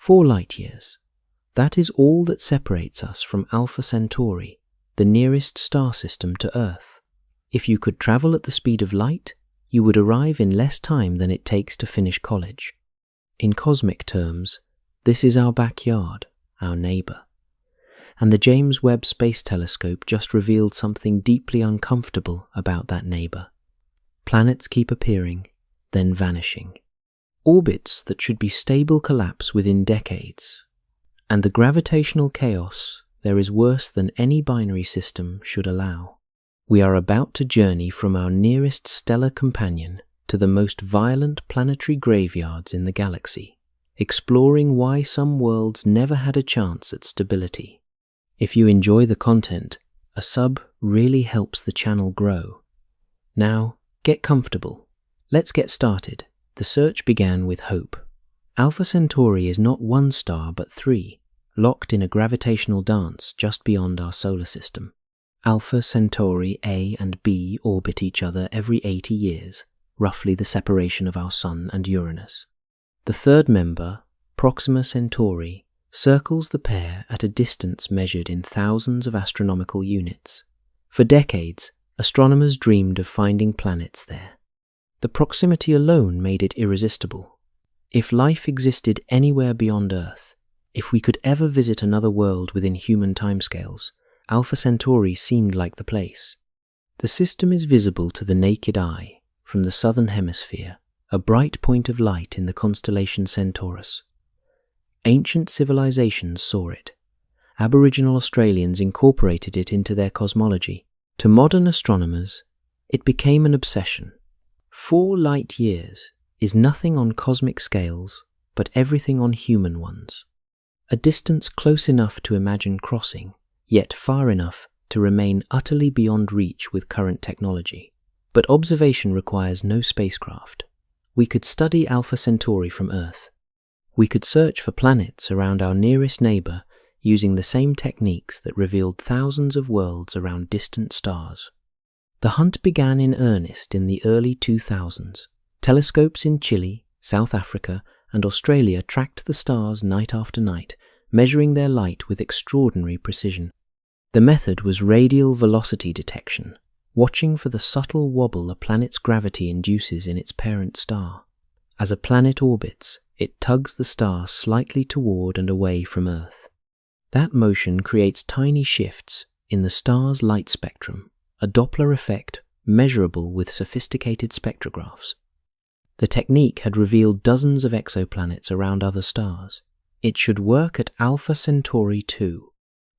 4 light-years. That is all that separates us from Alpha Centauri, the nearest star system to Earth. If you could travel at the speed of light, you would arrive in less time than it takes to finish college. In cosmic terms, this is our backyard, our neighbor. And the James Webb Space Telescope just revealed something deeply uncomfortable about that neighbor. Planets keep appearing, then vanishing. Orbits that should be stable collapse within decades. And the gravitational chaos there is worse than any binary system should allow. We are about to journey from our nearest stellar companion to the most violent planetary graveyards in the galaxy, exploring why some worlds never had a chance at stability. If you enjoy the content, a sub really helps the channel grow. Now, get comfortable. Let's get started. The search began with hope. Alpha Centauri is not 1 star but 3, locked in a gravitational dance just beyond our solar system. Alpha Centauri A and B orbit each other every 80 years, roughly the separation of our Sun and Uranus. The third member, Proxima Centauri, circles the pair at a distance measured in thousands of astronomical units. For decades, astronomers dreamed of finding planets there. The proximity alone made it irresistible. If life existed anywhere beyond Earth, if we could ever visit another world within human timescales, Alpha Centauri seemed like the place. The system is visible to the naked eye from the southern hemisphere, a bright point of light in the constellation Centaurus. Ancient civilizations saw it. Aboriginal Australians incorporated it into their cosmology. To modern astronomers, it became an obsession. 4 light years is nothing on cosmic scales, but everything on human ones. A distance close enough to imagine crossing, yet far enough to remain utterly beyond reach with current technology. But observation requires no spacecraft. We could study Alpha Centauri from Earth. We could search for planets around our nearest neighbor using the same techniques that revealed thousands of worlds around distant stars. The hunt began in earnest in the early 2000s. Telescopes in Chile, South Africa, and Australia tracked the stars night after night, measuring their light with extraordinary precision. The method was radial velocity detection, watching for the subtle wobble a planet's gravity induces in its parent star. As a planet orbits, it tugs the star slightly toward and away from Earth. That motion creates tiny shifts in the star's light spectrum, a Doppler effect measurable with sophisticated spectrographs. The technique had revealed dozens of exoplanets around other stars. It should work at Alpha Centauri too.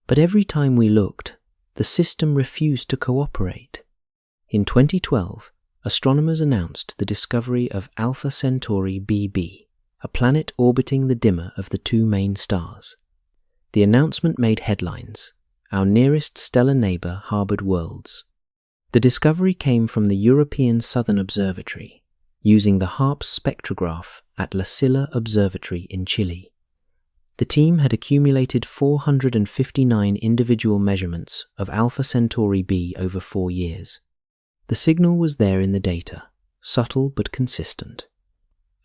But every time we looked, the system refused to cooperate. In 2012, astronomers announced the discovery of Alpha Centauri BB, a planet orbiting the dimmer of the 2 main stars. The announcement made headlines. Our nearest stellar neighbor harbored worlds. The discovery came from the European Southern Observatory, using the HARPS spectrograph at La Silla Observatory in Chile. The team had accumulated 459 individual measurements of Alpha Centauri B over 4 years. The signal was there in the data, subtle but consistent.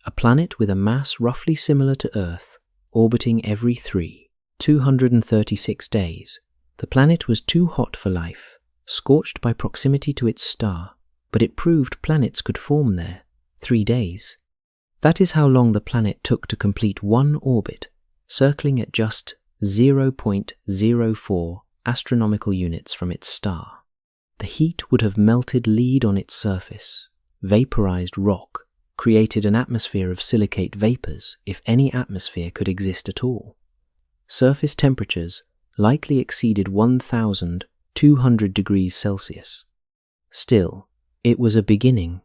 A planet with a mass roughly similar to Earth, orbiting every 236 days. The planet was too hot for life, scorched by proximity to its star, but it proved planets could form there, 3 days. That is how long the planet took to complete 1 orbit, circling at just 0.04 astronomical units from its star. The heat would have melted lead on its surface, vaporized rock, created an atmosphere of silicate vapors if any atmosphere could exist at all. Surface temperatures likely exceeded 1,200 degrees Celsius. Still, it was a beginning.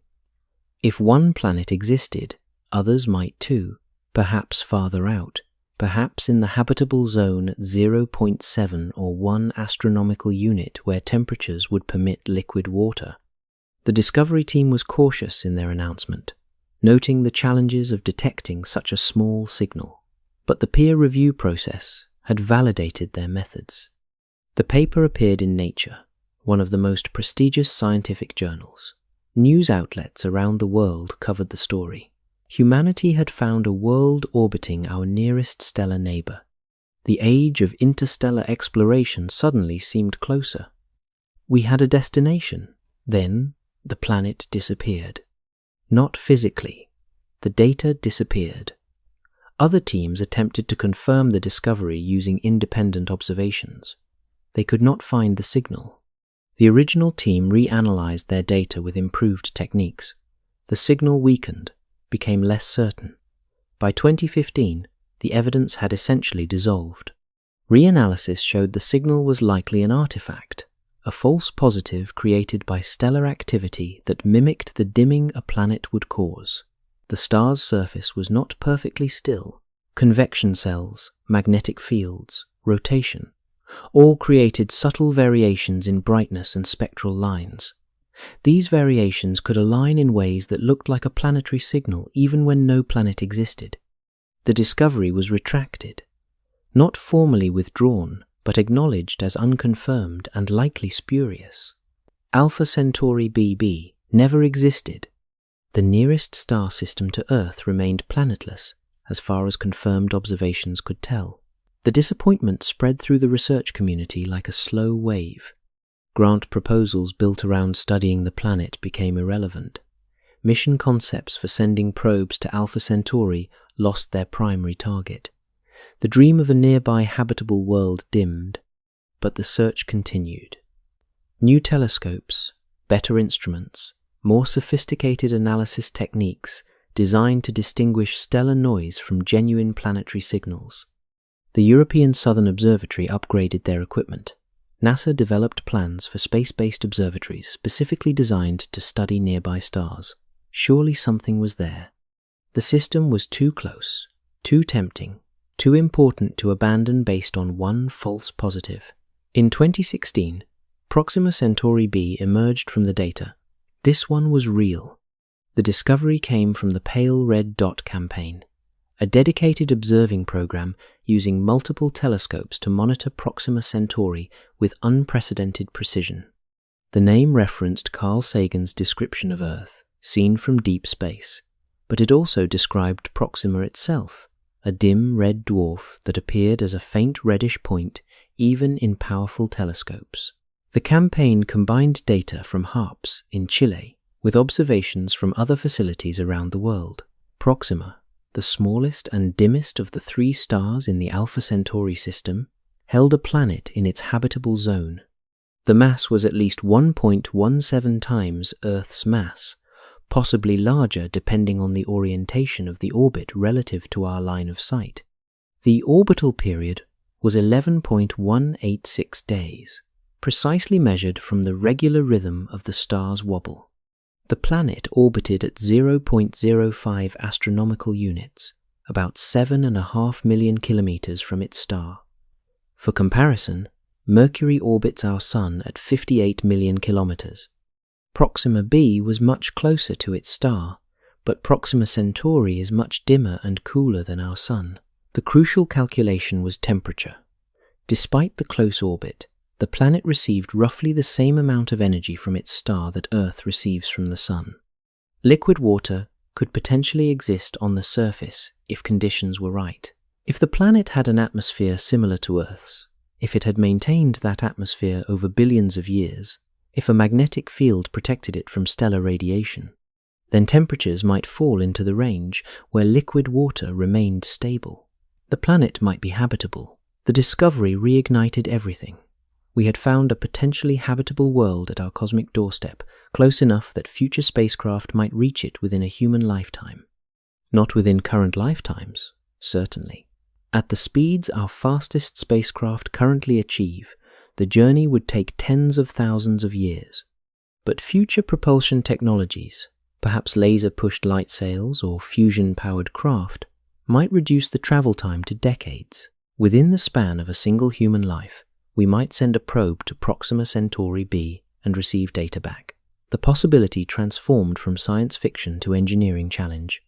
If one planet existed, others might too, perhaps farther out, perhaps in the habitable zone at 0.7 or 1 astronomical unit where temperatures would permit liquid water. The Discovery team was cautious in their announcement, noting the challenges of detecting such a small signal. But the peer review process had validated their methods. The paper appeared in Nature, one of the most prestigious scientific journals. News outlets around the world covered the story. Humanity had found a world orbiting our nearest stellar neighbor. The age of interstellar exploration suddenly seemed closer. We had a destination. Then the planet disappeared. Not physically. The data disappeared. Other teams attempted to confirm the discovery using independent observations. They could not find the signal. The original team reanalyzed their data with improved techniques. The signal weakened, became less certain. By 2015, the evidence had essentially dissolved. Reanalysis showed the signal was likely an artifact, a false positive created by stellar activity that mimicked the dimming a planet would cause. The star's surface was not perfectly still. Convection cells, magnetic fields, rotation, all created subtle variations in brightness and spectral lines. These variations could align in ways that looked like a planetary signal even when no planet existed. The discovery was retracted, not formally withdrawn, but acknowledged as unconfirmed and likely spurious. Alpha Centauri BB never existed. The nearest star system to Earth remained planetless, as far as confirmed observations could tell. The disappointment spread through the research community like a slow wave. Grant proposals built around studying the planet became irrelevant. Mission concepts for sending probes to Alpha Centauri lost their primary target. The dream of a nearby habitable world dimmed, but the search continued. New telescopes, better instruments, more sophisticated analysis techniques designed to distinguish stellar noise from genuine planetary signals. The European Southern Observatory upgraded their equipment. NASA developed plans for space-based observatories specifically designed to study nearby stars. Surely something was there. The system was too close, too tempting, too important to abandon based on one false positive. In 2016, Proxima Centauri B emerged from the data. This one was real. The discovery came from the Pale Red Dot campaign, a dedicated observing program using multiple telescopes to monitor Proxima Centauri with unprecedented precision. The name referenced Carl Sagan's description of Earth, seen from deep space, but it also described Proxima itself, a dim red dwarf that appeared as a faint reddish point even in powerful telescopes. The campaign combined data from HARPS in Chile with observations from other facilities around the world. Proxima, the smallest and dimmest of the 3 stars in the Alpha Centauri system, held a planet in its habitable zone. The mass was at least 1.17 times Earth's mass, possibly larger depending on the orientation of the orbit relative to our line of sight. The orbital period was 11.186 days, precisely measured from the regular rhythm of the star's wobble. The planet orbited at 0.05 astronomical units, about 7.5 million kilometers from its star. For comparison, Mercury orbits our Sun at 58 million kilometers. Proxima b was much closer to its star, but Proxima Centauri is much dimmer and cooler than our Sun. The crucial calculation was temperature. Despite the close orbit, the planet received roughly the same amount of energy from its star that Earth receives from the Sun. Liquid water could potentially exist on the surface if conditions were right. If the planet had an atmosphere similar to Earth's, if it had maintained that atmosphere over billions of years, if a magnetic field protected it from stellar radiation, then temperatures might fall into the range where liquid water remained stable. The planet might be habitable. The discovery reignited everything. We had found a potentially habitable world at our cosmic doorstep, close enough that future spacecraft might reach it within a human lifetime. Not within current lifetimes, certainly. At the speeds our fastest spacecraft currently achieve, the journey would take tens of thousands of years. But future propulsion technologies, perhaps laser-pushed light sails or fusion-powered craft, might reduce the travel time to decades. Within the span of a single human life, we might send a probe to Proxima Centauri b and receive data back. The possibility transformed from science fiction to engineering challenge.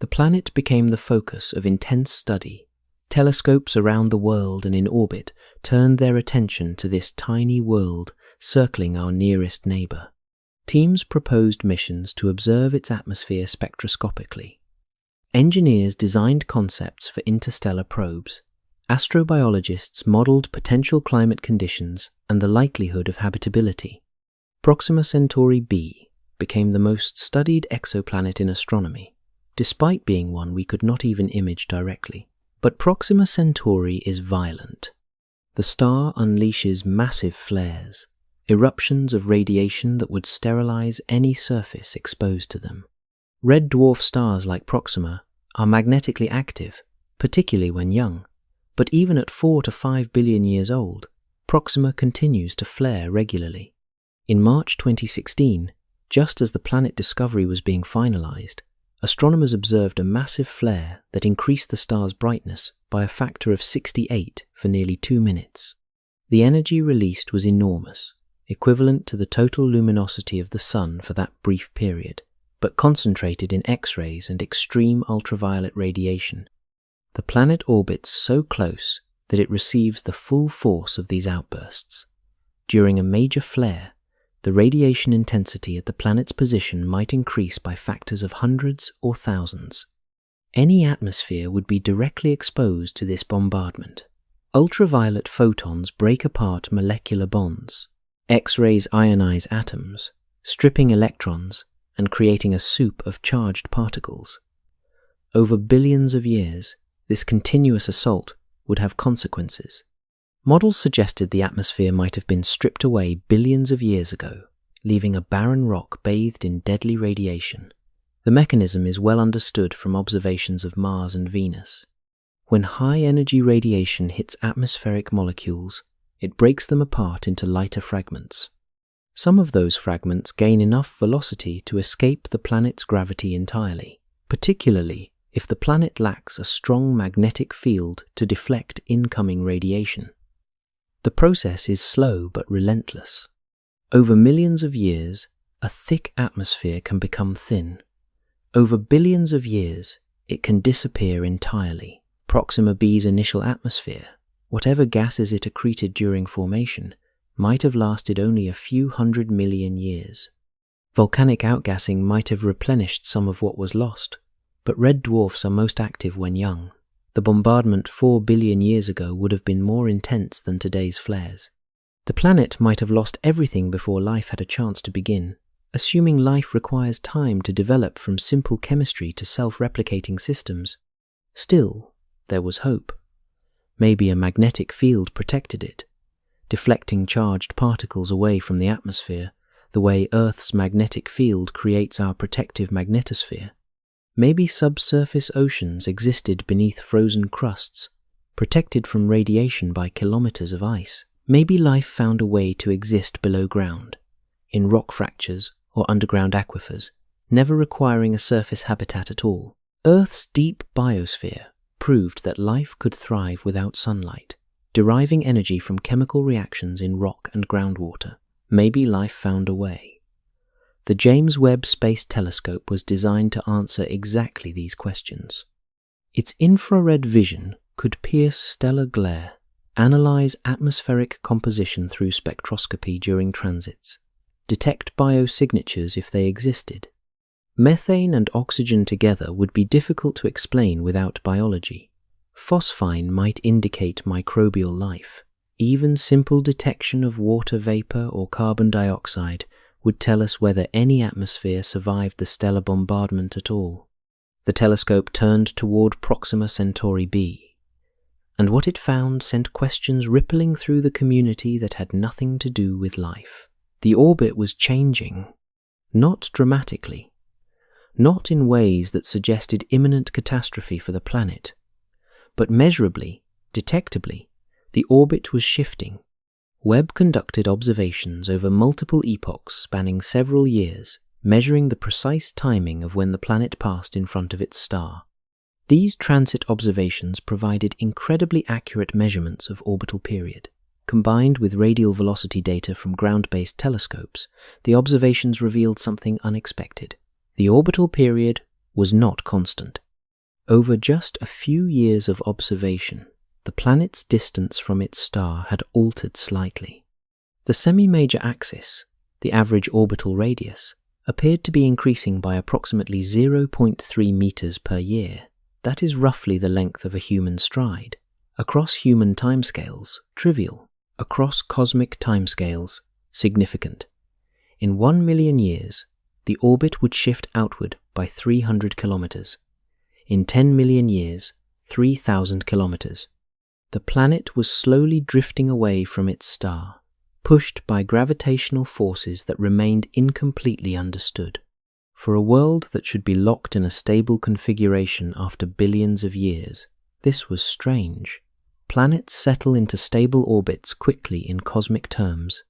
The planet became the focus of intense study. Telescopes around the world and in orbit turned their attention to this tiny world circling our nearest neighbor. Teams proposed missions to observe its atmosphere spectroscopically. Engineers designed concepts for interstellar probes. Astrobiologists modeled potential climate conditions and the likelihood of habitability. Proxima Centauri B became the most studied exoplanet in astronomy, despite being one we could not even image directly. But Proxima Centauri is violent. The star unleashes massive flares, eruptions of radiation that would sterilize any surface exposed to them. Red dwarf stars like Proxima are magnetically active, particularly when young, but even at 4 to 5 billion years old, Proxima continues to flare regularly. In March 2016, just as the planet discovery was being finalized, astronomers observed a massive flare that increased the star's brightness by a factor of 68 for nearly 2 minutes. The energy released was enormous, equivalent to the total luminosity of the Sun for that brief period, but concentrated in X-rays and extreme ultraviolet radiation. The planet orbits so close that it receives the full force of these outbursts. During a major flare, the radiation intensity at the planet's position might increase by factors of hundreds or thousands. Any atmosphere would be directly exposed to this bombardment. Ultraviolet photons break apart molecular bonds. X-rays ionize atoms, stripping electrons and creating a soup of charged particles. Over billions of years, this continuous assault would have consequences. Models suggested the atmosphere might have been stripped away billions of years ago, leaving a barren rock bathed in deadly radiation. The mechanism is well understood from observations of Mars and Venus. When high-energy radiation hits atmospheric molecules, it breaks them apart into lighter fragments. Some of those fragments gain enough velocity to escape the planet's gravity entirely, particularly if the planet lacks a strong magnetic field to deflect incoming radiation. The process is slow but relentless. Over millions of years, a thick atmosphere can become thin. Over billions of years, it can disappear entirely. Proxima B's initial atmosphere, whatever gases it accreted during formation, might have lasted only a few 100 million years. Volcanic outgassing might have replenished some of what was lost, but red dwarfs are most active when young. The bombardment 4 billion years ago would have been more intense than today's flares. The planet might have lost everything before life had a chance to begin, assuming life requires time to develop from simple chemistry to self-replicating systems. Still, there was hope. Maybe a magnetic field protected it, deflecting charged particles away from the atmosphere, the way Earth's magnetic field creates our protective magnetosphere. Maybe subsurface oceans existed beneath frozen crusts, protected from radiation by kilometers of ice. Maybe life found a way to exist below ground, in rock fractures or underground aquifers, never requiring a surface habitat at all. Earth's deep biosphere proved that life could thrive without sunlight, deriving energy from chemical reactions in rock and groundwater. Maybe life found a way. The James Webb Space Telescope was designed to answer exactly these questions. Its infrared vision could pierce stellar glare, analyze atmospheric composition through spectroscopy during transits, detect biosignatures if they existed. Methane and oxygen together would be difficult to explain without biology. Phosphine might indicate microbial life. Even simple detection of water vapor or carbon dioxide would tell us whether any atmosphere survived the stellar bombardment at all. The telescope turned toward Proxima Centauri B, and what it found sent questions rippling through the community that had nothing to do with life. The orbit was changing, not dramatically, not in ways that suggested imminent catastrophe for the planet, but measurably, detectably, the orbit was shifting. Webb conducted observations over multiple epochs spanning several years, measuring the precise timing of when the planet passed in front of its star. These transit observations provided incredibly accurate measurements of orbital period. Combined with radial velocity data from ground-based telescopes, the observations revealed something unexpected. The orbital period was not constant. Over just a few years of observation, the planet's distance from its star had altered slightly. The semi-major axis, the average orbital radius, appeared to be increasing by approximately 0.3 meters per year. That is roughly the length of a human stride. Across human timescales, trivial. Across cosmic timescales, significant. In 1 million years, the orbit would shift outward by 300 kilometers. In 10 million years, 3,000 kilometers. The planet was slowly drifting away from its star, pushed by gravitational forces that remained incompletely understood. For a world that should be locked in a stable configuration after billions of years, this was strange. Planets settle into stable orbits quickly in cosmic terms.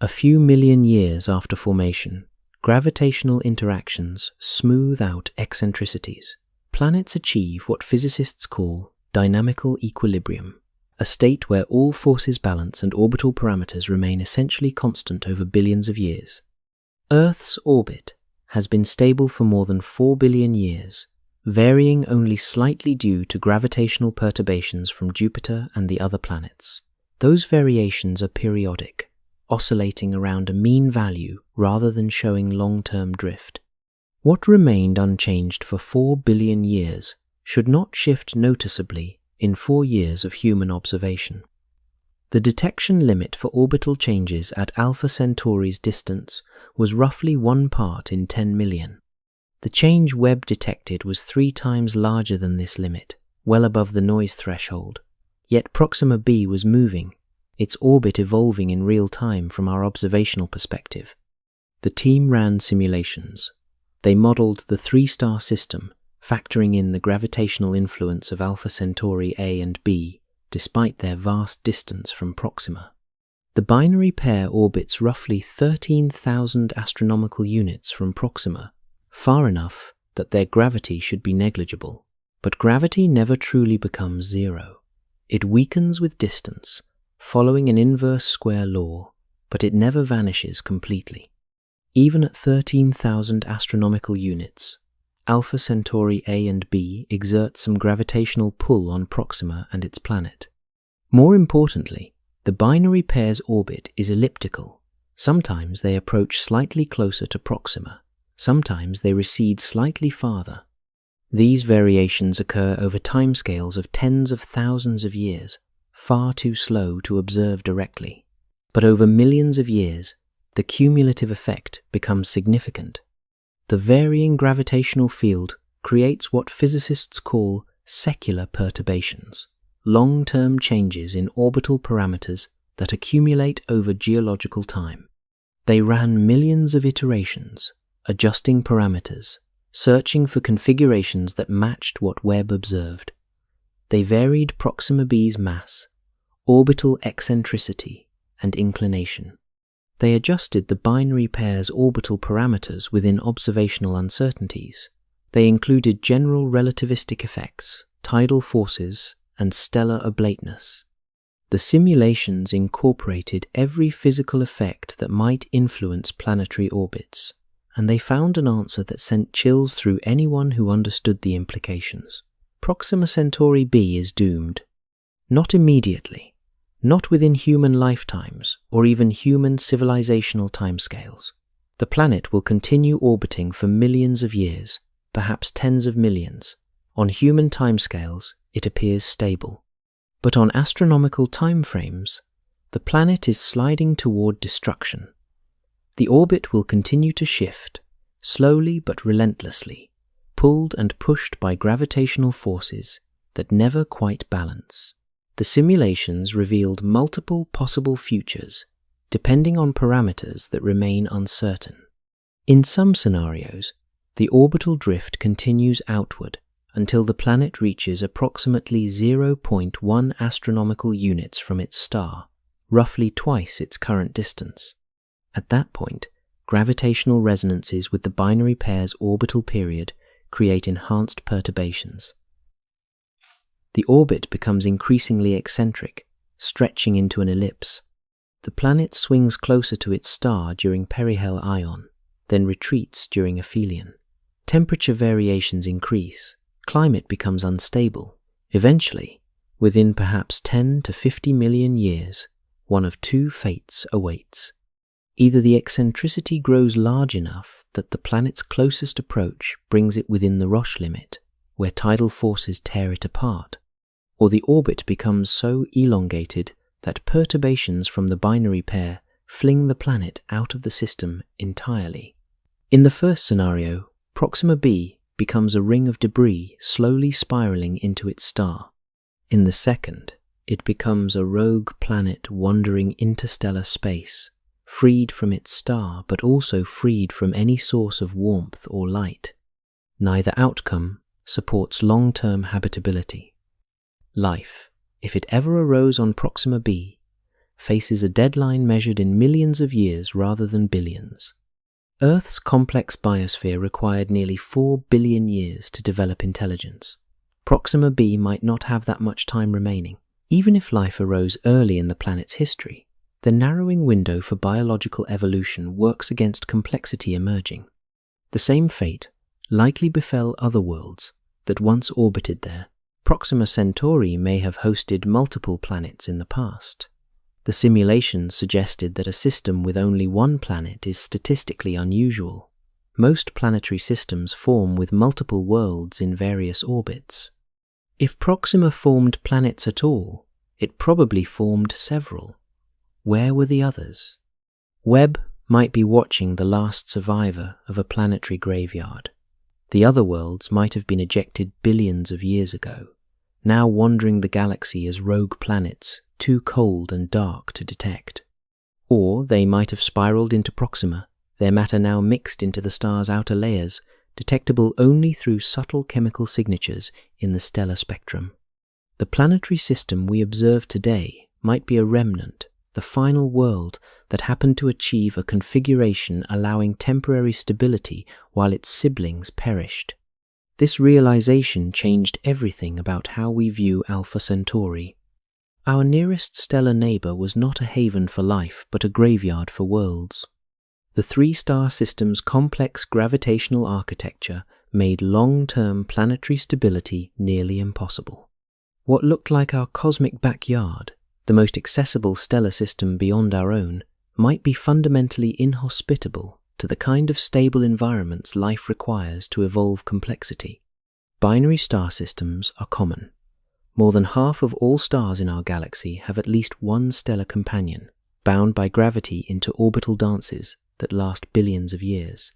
A few million years after formation, gravitational interactions smooth out eccentricities. Planets achieve what physicists call dynamical equilibrium, a state where all forces balance and orbital parameters remain essentially constant over billions of years. Earth's orbit has been stable for more than 4 billion years, varying only slightly due to gravitational perturbations from Jupiter and the other planets. Those variations are periodic, oscillating around a mean value rather than showing long-term drift. What remained unchanged for 4 billion years should not shift noticeably in 4 years of human observation. The detection limit for orbital changes at Alpha Centauri's distance was roughly 1 part in 10 million. The change Webb detected was 3 times larger than this limit, well above the noise threshold. Yet Proxima b was moving, its orbit evolving in real time from our observational perspective. The team ran simulations. They modeled the 3-star system, factoring in the gravitational influence of Alpha Centauri A and B, despite their vast distance from Proxima. The binary pair orbits roughly 13,000 astronomical units from Proxima, far enough that their gravity should be negligible. But gravity never truly becomes zero. It weakens with distance, following an inverse square law, but it never vanishes completely. Even at 13,000 astronomical units, Alpha Centauri A and B exert some gravitational pull on Proxima and its planet. More importantly, the binary pair's orbit is elliptical. Sometimes they approach slightly closer to Proxima. Sometimes they recede slightly farther. These variations occur over timescales of tens of thousands of years, far too slow to observe directly. But over millions of years, the cumulative effect becomes significant. The varying gravitational field creates what physicists call secular perturbations, long-term changes in orbital parameters that accumulate over geological time. They ran millions of iterations, adjusting parameters, searching for configurations that matched what Webb observed. They varied Proxima b's mass, orbital eccentricity, and inclination. They adjusted the binary pair's orbital parameters within observational uncertainties. They included general relativistic effects, tidal forces, and stellar ablateness. The simulations incorporated every physical effect that might influence planetary orbits, and they found an answer that sent chills through anyone who understood the implications. Proxima Centauri b is doomed. Not immediately. Not within human lifetimes or even human civilizational timescales. The planet will continue orbiting for millions of years, perhaps tens of millions. On human timescales, it appears stable. But on astronomical timeframes, the planet is sliding toward destruction. The orbit will continue to shift, slowly but relentlessly, pulled and pushed by gravitational forces that never quite balance. The simulations revealed multiple possible futures, depending on parameters that remain uncertain. In some scenarios, the orbital drift continues outward until the planet reaches approximately 0.1 astronomical units from its star, roughly twice its current distance. At that point, gravitational resonances with the binary pair's orbital period create enhanced perturbations. The orbit becomes increasingly eccentric, stretching into an ellipse. The planet swings closer to its star during perihel ion, then retreats during aphelion. Temperature variations increase, climate becomes unstable. Eventually, within perhaps 10 to 50 million years, one of 2 fates awaits. Either the eccentricity grows large enough that the planet's closest approach brings it within the Roche limit, where tidal forces tear it apart, or the orbit becomes so elongated that perturbations from the binary pair fling the planet out of the system entirely. In the first scenario, Proxima b becomes a ring of debris slowly spiraling into its star. In the second, it becomes a rogue planet wandering interstellar space, freed from its star but also freed from any source of warmth or light. Neither outcome supports long-term habitability. Life, if it ever arose on Proxima b, faces a deadline measured in millions of years rather than billions. Earth's complex biosphere required nearly 4 billion years to develop intelligence. Proxima b might not have that much time remaining. Even if life arose early in the planet's history, the narrowing window for biological evolution works against complexity emerging. The same fate likely befell other worlds that once orbited there. Proxima Centauri may have hosted multiple planets in the past. The simulations suggested that a system with only one planet is statistically unusual. Most planetary systems form with multiple worlds in various orbits. If Proxima formed planets at all, it probably formed several. Where were the others? Webb might be watching the last survivor of a planetary graveyard. The other worlds might have been ejected billions of years ago, now wandering the galaxy as rogue planets, too cold and dark to detect. Or they might have spiraled into Proxima, their matter now mixed into the star's outer layers, detectable only through subtle chemical signatures in the stellar spectrum. The planetary system we observe today might be a remnant, the final world that happened to achieve a configuration allowing temporary stability while its siblings perished. This realization changed everything about how we view Alpha Centauri. Our nearest stellar neighbor was not a haven for life, but a graveyard for worlds. The three-star system's complex gravitational architecture made long-term planetary stability nearly impossible. What looked like our cosmic backyard, the most accessible stellar system beyond our own, might be fundamentally inhospitable to the kind of stable environments life requires to evolve complexity. Binary star systems are common. More than half of all stars in our galaxy have at least one stellar companion, bound by gravity into orbital dances that last billions of years.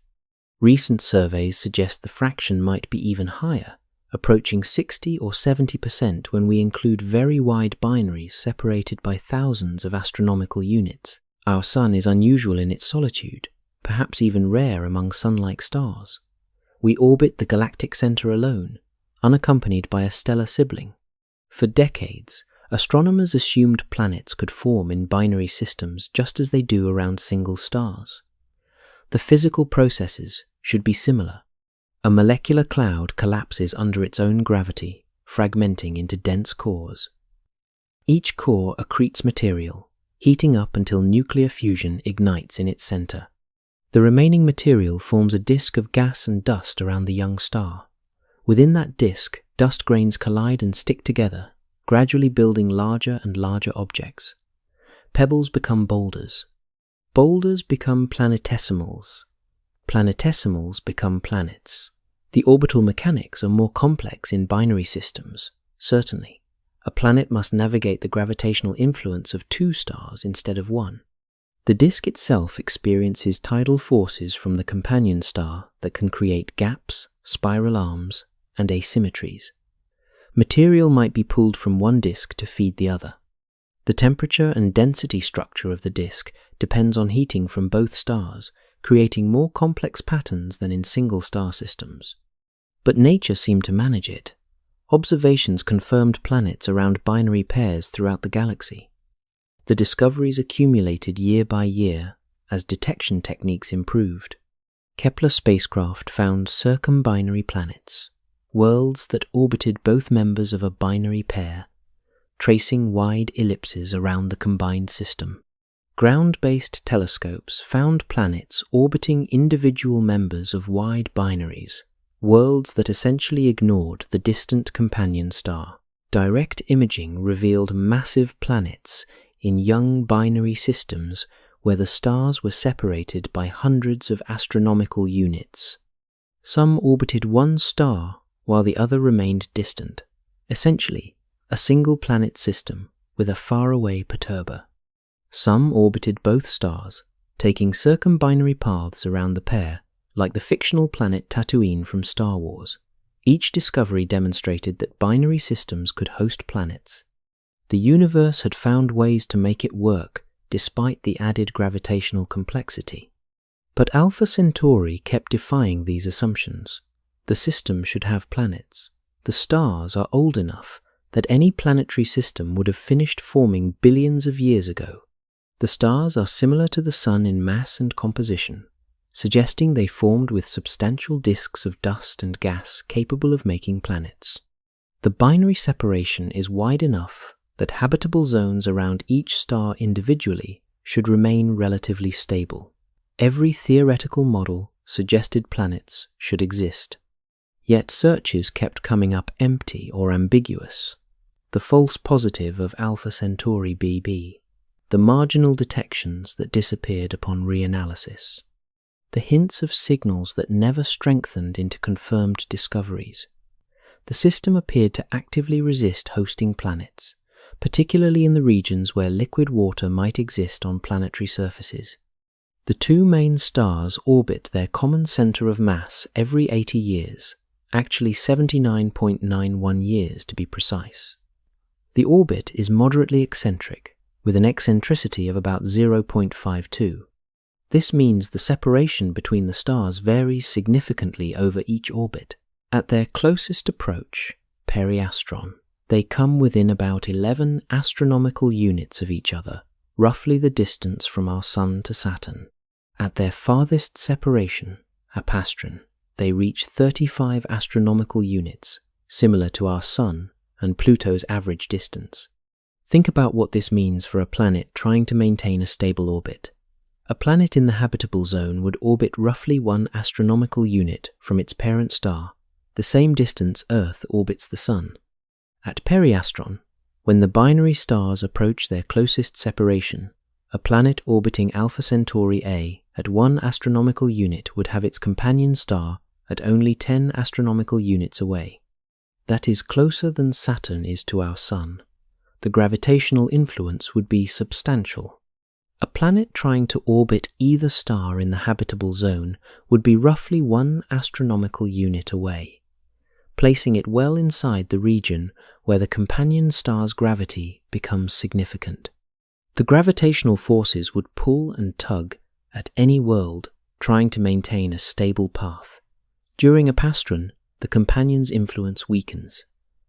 Recent surveys suggest the fraction might be even higher, approaching 60 or 70% when we include very wide binaries separated by thousands of astronomical units. Our Sun is unusual in its solitude, perhaps even rare among Sun-like stars. We orbit the galactic center alone, unaccompanied by a stellar sibling. For decades, astronomers assumed planets could form in binary systems just as they do around single stars. The physical processes should be similar. A molecular cloud collapses under its own gravity, fragmenting into dense cores. Each core accretes material, heating up until nuclear fusion ignites in its center. The remaining material forms a disk of gas and dust around the young star. Within that disk, dust grains collide and stick together, gradually building larger and larger objects. Pebbles become boulders. Boulders become planetesimals. Planetesimals become planets. The orbital mechanics are more complex in binary systems, certainly. A planet must navigate the gravitational influence of two stars instead of one. The disk itself experiences tidal forces from the companion star that can create gaps, spiral arms, and asymmetries. Material might be pulled from one disk to feed the other. The temperature and density structure of the disk depends on heating from both stars, creating more complex patterns than in single star systems. But nature seemed to manage it. Observations confirmed planets around binary pairs throughout the galaxy. The discoveries accumulated year by year as detection techniques improved. Kepler spacecraft found circumbinary planets, worlds that orbited both members of a binary pair, tracing wide ellipses around the combined system. Ground-based telescopes found planets orbiting individual members of wide binaries, worlds that essentially ignored the distant companion star. Direct imaging revealed massive planets in young binary systems where the stars were separated by hundreds of astronomical units. Some orbited one star while the other remained distant, essentially a single planet system with a faraway perturber. Some orbited both stars, taking circumbinary paths around the pair, like the fictional planet Tatooine from Star Wars. Each discovery demonstrated that binary systems could host planets. The universe had found ways to make it work despite the added gravitational complexity. But Alpha Centauri kept defying these assumptions. The system should have planets. The stars are old enough that any planetary system would have finished forming billions of years ago. The stars are similar to the Sun in mass and composition, suggesting they formed with substantial disks of dust and gas capable of making planets. The binary separation is wide enough that habitable zones around each star individually should remain relatively stable. Every theoretical model suggested planets should exist. Yet searches kept coming up empty or ambiguous. The false positive of Alpha Centauri BB, the marginal detections that disappeared upon reanalysis, the hints of signals that never strengthened into confirmed discoveries. The system appeared to actively resist hosting planets, particularly in the regions where liquid water might exist on planetary surfaces. The two main stars orbit their common center of mass every 80 years, actually 79.91 years to be precise. The orbit is moderately eccentric, with an eccentricity of about 0.52. This means the separation between the stars varies significantly over each orbit. At their closest approach, periastron, they come within about 11 astronomical units of each other, roughly the distance from our Sun to Saturn. At their farthest separation, apastron, they reach 35 astronomical units, similar to our Sun and Pluto's average distance. Think about what this means for a planet trying to maintain a stable orbit. A planet in the habitable zone would orbit roughly 1 astronomical unit from its parent star, the same distance Earth orbits the Sun. At periastron, when the binary stars approach their closest separation, a planet orbiting Alpha Centauri A at 1 astronomical unit would have its companion star at only 10 astronomical units away. That is closer than Saturn is to our Sun. The gravitational influence would be substantial. A planet trying to orbit either star in the habitable zone would be roughly 1 astronomical unit away, placing it well inside the region where the companion star's gravity becomes significant. The gravitational forces would pull and tug at any world trying to maintain a stable path. During apastron, the companion's influence weakens.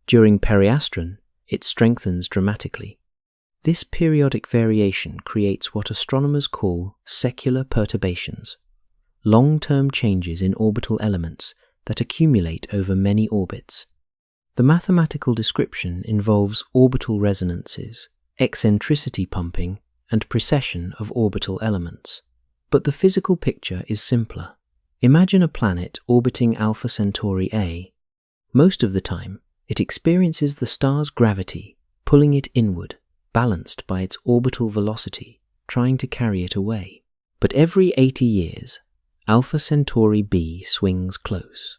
During periastron, it strengthens dramatically. This periodic variation creates what astronomers call secular perturbations, long-term changes in orbital elements that accumulate over many orbits. The mathematical description involves orbital resonances, eccentricity pumping, and precession of orbital elements. But the physical picture is simpler. Imagine a planet orbiting Alpha Centauri A. Most of the time, it experiences the star's gravity, pulling it inward, balanced by its orbital velocity, trying to carry it away. But every 80 years, Alpha Centauri B swings close.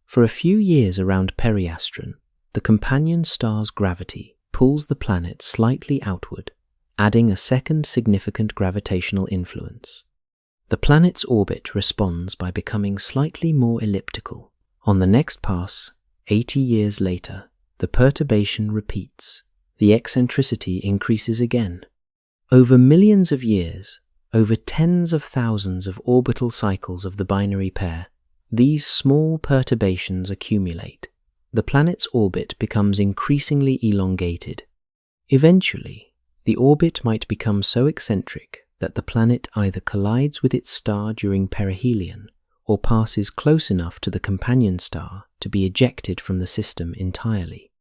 For a few years around periastron, the companion star's gravity pulls the planet slightly outward, adding a second significant gravitational influence. The planet's orbit responds by becoming slightly more elliptical. On the next pass, 80 years later, the perturbation repeats. The eccentricity increases again. Over millions of years, over tens of thousands of orbital cycles of the binary pair, these small perturbations accumulate. The planet's orbit becomes increasingly elongated. Eventually, the orbit might become so eccentric that the planet either collides with its star during perihelion or passes close enough to the companion star to be ejected from the system entirely.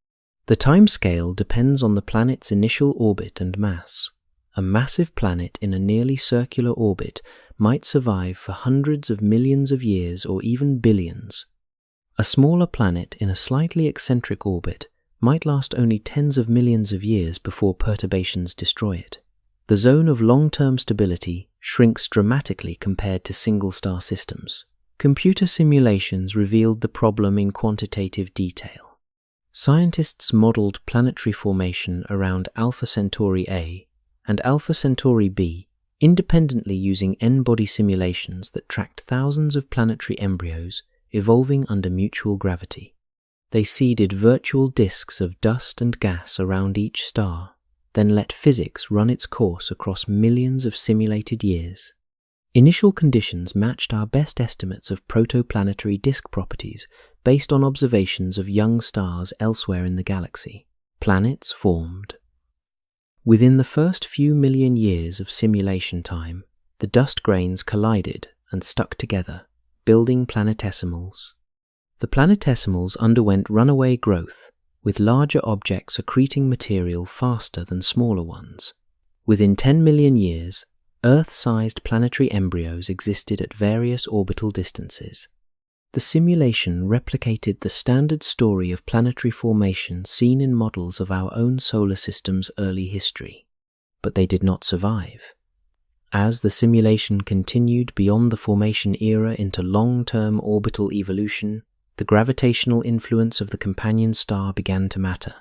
The timescale depends on the planet's initial orbit and mass. A massive planet in a nearly circular orbit might survive for hundreds of millions of years or even billions. A smaller planet in a slightly eccentric orbit might last only tens of millions of years before perturbations destroy it. The zone of long-term stability shrinks dramatically compared to single-star systems. Computer simulations revealed the problem in quantitative detail. Scientists modeled planetary formation around Alpha Centauri A and Alpha Centauri B independently using N-body simulations that tracked thousands of planetary embryos evolving under mutual gravity. They seeded virtual disks of dust and gas around each star, then let physics run its course across millions of simulated years. Initial conditions matched our best estimates of protoplanetary disk properties based on observations of young stars elsewhere in the galaxy. Planets formed. Within the first few million years of simulation time, the dust grains collided and stuck together, building planetesimals. The planetesimals underwent runaway growth, with larger objects accreting material faster than smaller ones. Within 10 million years, Earth-sized planetary embryos existed at various orbital distances. The simulation replicated the standard story of planetary formation seen in models of our own solar system's early history. But they did not survive. As the simulation continued beyond the formation era into long-term orbital evolution, the gravitational influence of the companion star began to matter.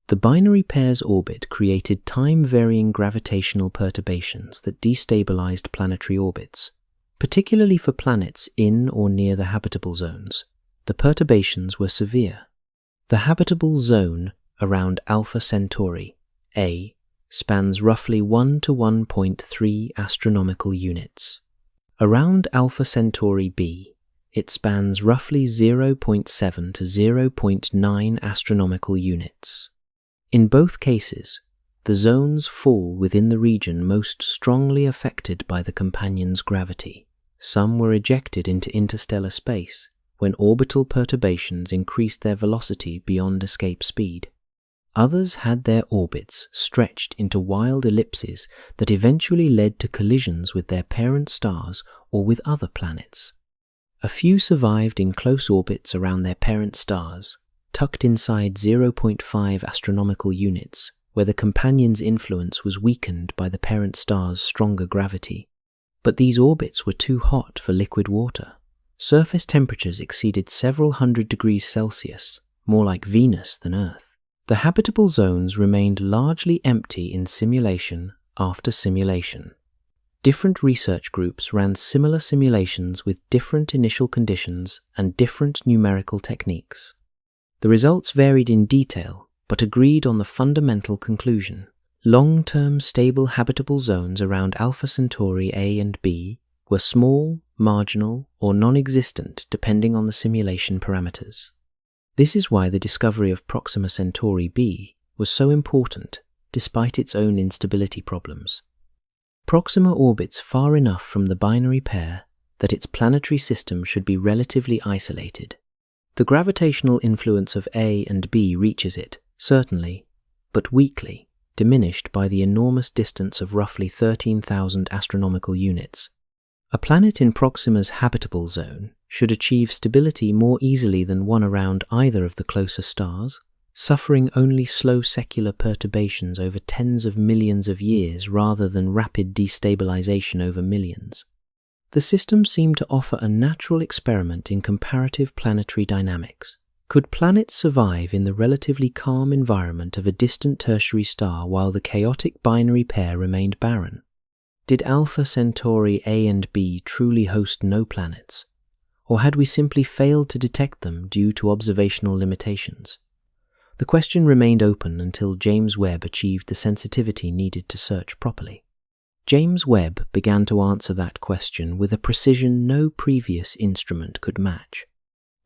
The binary pair's orbit created time-varying gravitational perturbations that destabilized planetary orbits. Particularly for planets in or near the habitable zones, the perturbations were severe. The habitable zone around Alpha Centauri A spans roughly 1 to 1.3 astronomical units. Around Alpha Centauri B, it spans roughly 0.7 to 0.9 astronomical units. In both cases, the zones fall within the region most strongly affected by the companion's gravity. Some were ejected into interstellar space when orbital perturbations increased their velocity beyond escape speed. Others had their orbits stretched into wild ellipses that eventually led to collisions with their parent stars or with other planets. A few survived in close orbits around their parent stars, tucked inside 0.5 astronomical units, where the companion's influence was weakened by the parent star's stronger gravity. But these orbits were too hot for liquid water. Surface temperatures exceeded several hundred degrees Celsius, more like Venus than Earth. The habitable zones remained largely empty in simulation after simulation. Different research groups ran similar simulations with different initial conditions and different numerical techniques. The results varied in detail, but agreed on the fundamental conclusion. Long-term stable habitable zones around Alpha Centauri A and B were small, marginal, or non-existent depending on the simulation parameters. This is why the discovery of Proxima Centauri B was so important, despite its own instability problems. Proxima orbits far enough from the binary pair that its planetary system should be relatively isolated. The gravitational influence of A and B reaches it, certainly, but weakly, diminished by the enormous distance of roughly 13,000 astronomical units. A planet in Proxima's habitable zone should achieve stability more easily than one around either of the closer stars, suffering only slow secular perturbations over tens of millions of years rather than rapid destabilization over millions. The system seemed to offer a natural experiment in comparative planetary dynamics. Could planets survive in the relatively calm environment of a distant tertiary star while the chaotic binary pair remained barren? Did Alpha Centauri A and B truly host no planets? Or had we simply failed to detect them due to observational limitations? The question remained open until James Webb achieved the sensitivity needed to search properly. James Webb began to answer that question with a precision no previous instrument could match.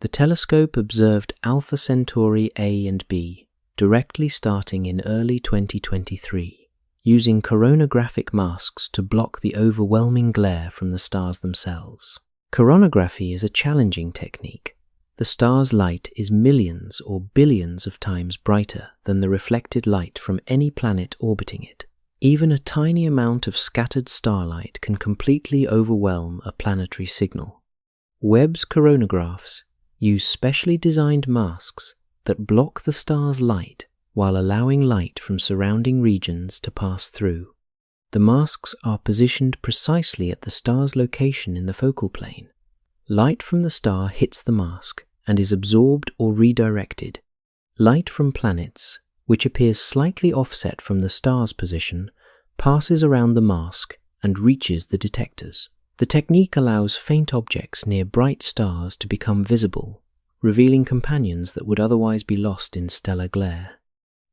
The telescope observed Alpha Centauri A and B directly starting in early 2023, using coronagraphic masks to block the overwhelming glare from the stars themselves. Coronagraphy is a challenging technique. The star's light is millions or billions of times brighter than the reflected light from any planet orbiting it. Even a tiny amount of scattered starlight can completely overwhelm a planetary signal. Webb's coronagraphs use specially designed masks that block the star's light while allowing light from surrounding regions to pass through. The masks are positioned precisely at the star's location in the focal plane. Light from the star hits the mask and is absorbed or redirected. Light from planets, which appears slightly offset from the star's position, passes around the mask and reaches the detectors. The technique allows faint objects near bright stars to become visible, revealing companions that would otherwise be lost in stellar glare.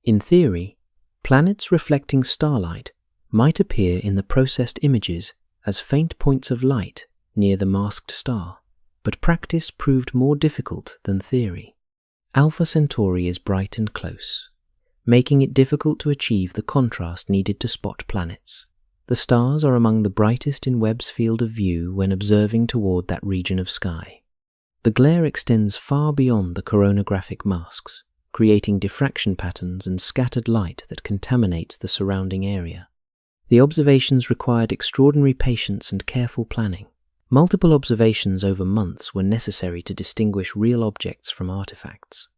In theory, planets reflecting starlight might appear in the processed images as faint points of light near the masked star, but practice proved more difficult than theory. Alpha Centauri is bright and close, making it difficult to achieve the contrast needed to spot planets. The stars are among the brightest in Webb's field of view when observing toward that region of sky. The glare extends far beyond the coronagraphic masks, creating diffraction patterns and scattered light that contaminates the surrounding area. The observations required extraordinary patience and careful planning. Multiple observations over months were necessary to distinguish real objects from artifacts.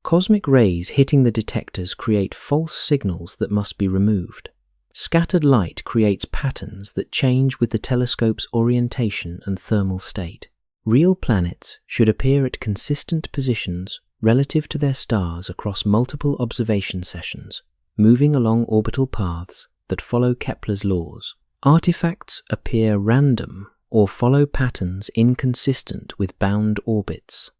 Cosmic rays hitting the detectors create false signals that must be removed. Scattered light creates patterns that change with the telescope's orientation and thermal state. Real planets should appear at consistent positions relative to their stars across multiple observation sessions, moving along orbital paths that follow Kepler's laws. Artifacts appear random or follow patterns inconsistent with bound orbits.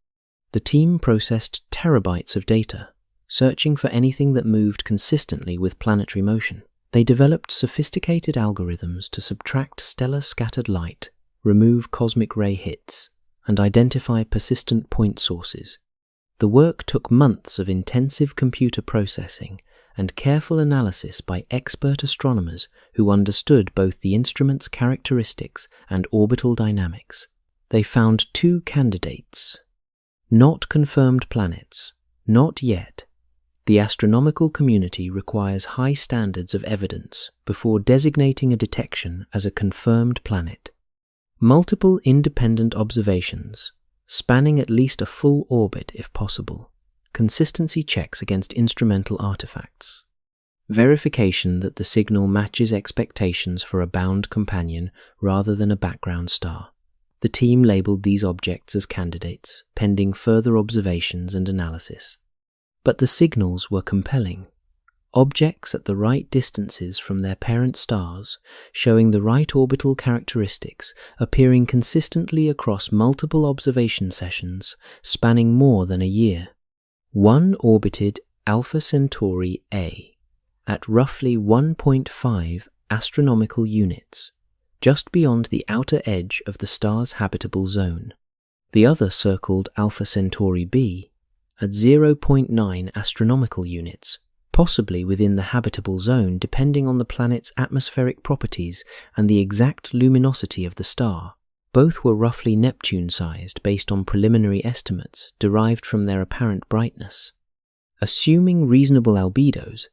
The team processed terabytes of data, searching for anything that moved consistently with planetary motion. They developed sophisticated algorithms to subtract stellar scattered light, remove cosmic ray hits, and identify persistent point sources. The work took months of intensive computer processing and careful analysis by expert astronomers who understood both the instrument's characteristics and orbital dynamics. They found 2 candidates. Not confirmed planets. Not yet. The astronomical community requires high standards of evidence before designating a detection as a confirmed planet. Multiple independent observations, spanning at least a full orbit if possible. Consistency checks against instrumental artifacts. Verification that the signal matches expectations for a bound companion rather than a background star. The team labeled these objects as candidates, pending further observations and analysis. But the signals were compelling. Objects at the right distances from their parent stars, showing the right orbital characteristics, appearing consistently across multiple observation sessions, spanning more than a year. One orbited Alpha Centauri A at roughly 1.5 astronomical units, just beyond the outer edge of the star's habitable zone. The other circled Alpha Centauri B at 0.9 astronomical units, possibly within the habitable zone depending on the planet's atmospheric properties and the exact luminosity of the star. Both were roughly Neptune-sized based on preliminary estimates derived from their apparent brightness. Assuming reasonable albedos,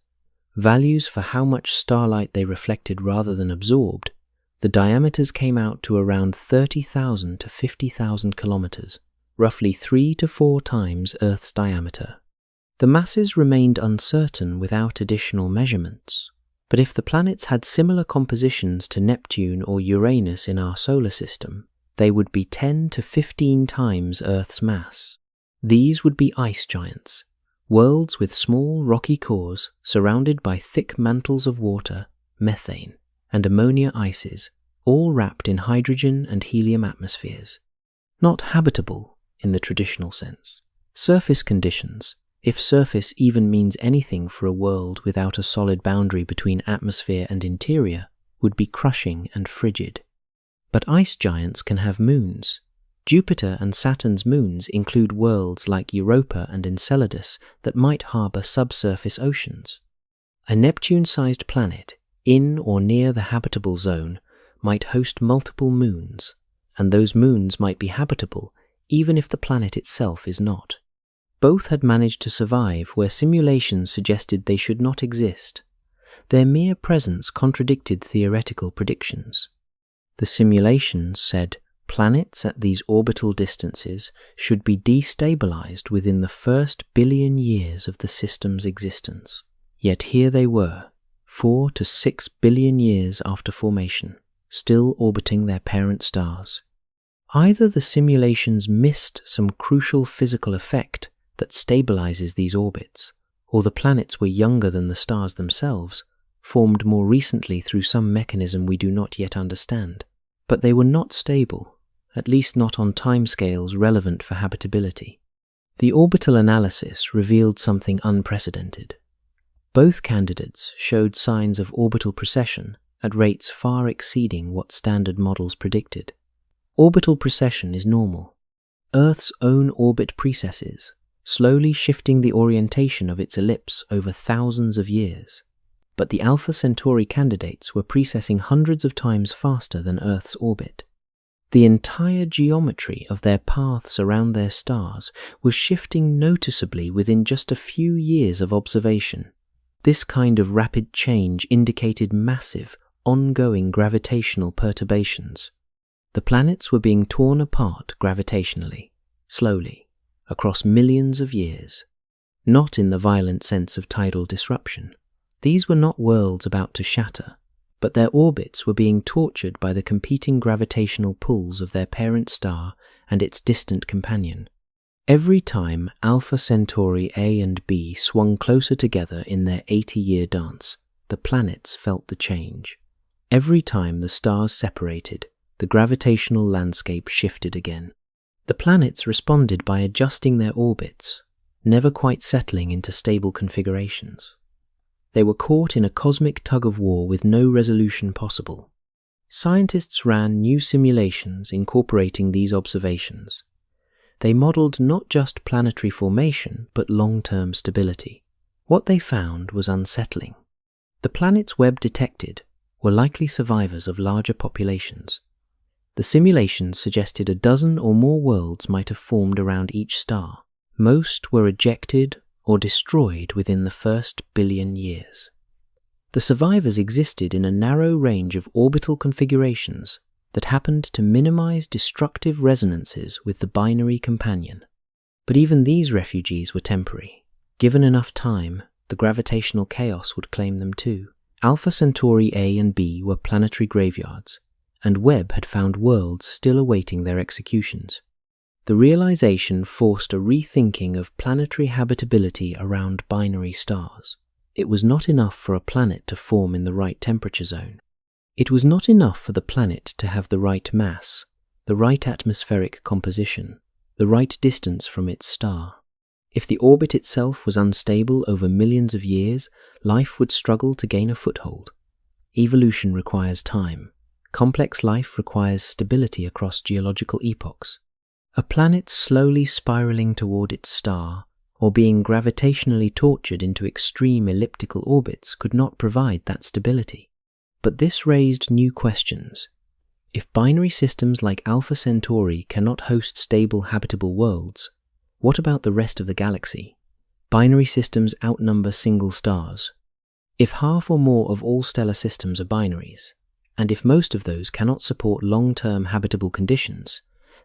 values for how much starlight they reflected rather than absorbed, the diameters came out to around 30,000 to 50,000 kilometers, roughly 3 to 4 times Earth's diameter. The masses remained uncertain without additional measurements, but if the planets had similar compositions to Neptune or Uranus in our solar system, they would be 10 to 15 times Earth's mass. These would be ice giants, worlds with small rocky cores surrounded by thick mantles of water, methane, and ammonia ices, all wrapped in hydrogen and helium atmospheres. Not habitable in the traditional sense. Surface conditions, if surface even means anything for a world without a solid boundary between atmosphere and interior, would be crushing and frigid. But ice giants can have moons. Jupiter and Saturn's moons include worlds like Europa and Enceladus that might harbor subsurface oceans. A Neptune-sized planet, in or near the habitable zone, might host multiple moons, and those moons might be habitable even if the planet itself is not. Both had managed to survive where simulations suggested they should not exist. Their mere presence contradicted theoretical predictions. The simulations said planets at these orbital distances should be destabilized within the first billion years of the system's existence. Yet here they were, 4 to 6 billion years after formation, still orbiting their parent stars. Either the simulations missed some crucial physical effect that stabilizes these orbits, or the planets were younger than the stars themselves, formed more recently through some mechanism we do not yet understand. But they were not stable, at least not on timescales relevant for habitability. The orbital analysis revealed something unprecedented. Both candidates showed signs of orbital precession at rates far exceeding what standard models predicted. Orbital precession is normal. Earth's own orbit precesses, slowly shifting the orientation of its ellipse over thousands of years. But the Alpha Centauri candidates were precessing hundreds of times faster than Earth's orbit. The entire geometry of their paths around their stars was shifting noticeably within just a few years of observation. This kind of rapid change indicated massive, ongoing gravitational perturbations. The planets were being torn apart gravitationally, slowly, across millions of years. Not in the violent sense of tidal disruption. These were not worlds about to shatter, but their orbits were being tortured by the competing gravitational pulls of their parent star and its distant companion. Every time Alpha Centauri A and B swung closer together in their 80-year dance, the planets felt the change. Every time the stars separated, the gravitational landscape shifted again. The planets responded by adjusting their orbits, never quite settling into stable configurations. They were caught in a cosmic tug-of-war with no resolution possible. Scientists ran new simulations incorporating these observations. They modeled not just planetary formation, but long-term stability. What they found was unsettling. The planets Webb detected were likely survivors of larger populations. The simulations suggested a dozen or more worlds might have formed around each star. Most were ejected or destroyed within the first billion years. The survivors existed in a narrow range of orbital configurations that happened to minimize destructive resonances with the binary companion. But even these refugees were temporary. Given enough time, the gravitational chaos would claim them too. Alpha Centauri A and B were planetary graveyards, and Webb had found worlds still awaiting their executions. The realization forced a rethinking of planetary habitability around binary stars. It was not enough for a planet to form in the right temperature zone. It was not enough for the planet to have the right mass, the right atmospheric composition, the right distance from its star. If the orbit itself was unstable over millions of years, life would struggle to gain a foothold. Evolution requires time. Complex life requires stability across geological epochs. A planet slowly spiraling toward its star, or being gravitationally tortured into extreme elliptical orbits, could not provide that stability. But this raised new questions. If binary systems like Alpha Centauri cannot host stable habitable worlds, what about the rest of the galaxy? Binary systems outnumber single stars. If half or more of all stellar systems are binaries, and if most of those cannot support long-term habitable conditions,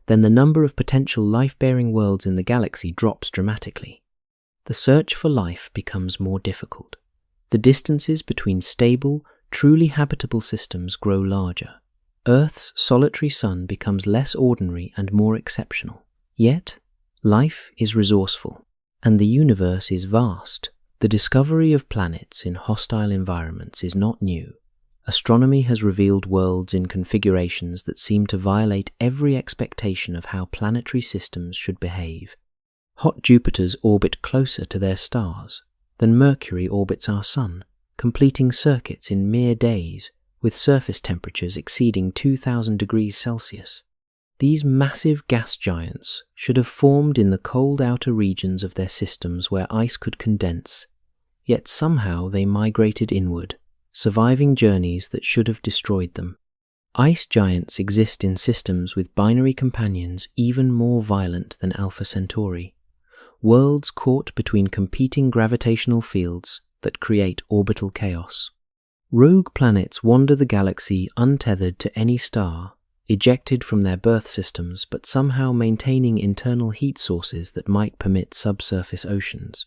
then the number of potential life-bearing worlds in the galaxy drops dramatically. The search for life becomes more difficult. The distances between stable, truly habitable systems grow larger. Earth's solitary sun becomes less ordinary and more exceptional. Yet, life is resourceful, and the universe is vast. The discovery of planets in hostile environments is not new. Astronomy has revealed worlds in configurations that seem to violate every expectation of how planetary systems should behave. Hot Jupiters orbit closer to their stars than Mercury orbits our Sun, completing circuits in mere days with surface temperatures exceeding 2,000 degrees Celsius. These massive gas giants should have formed in the cold outer regions of their systems where ice could condense, yet somehow they migrated inward, surviving journeys that should have destroyed them. Ice giants exist in systems with binary companions even more violent than Alpha Centauri, worlds caught between competing gravitational fields that create orbital chaos. Rogue planets wander the galaxy untethered to any star, ejected from their birth systems but somehow maintaining internal heat sources that might permit subsurface oceans.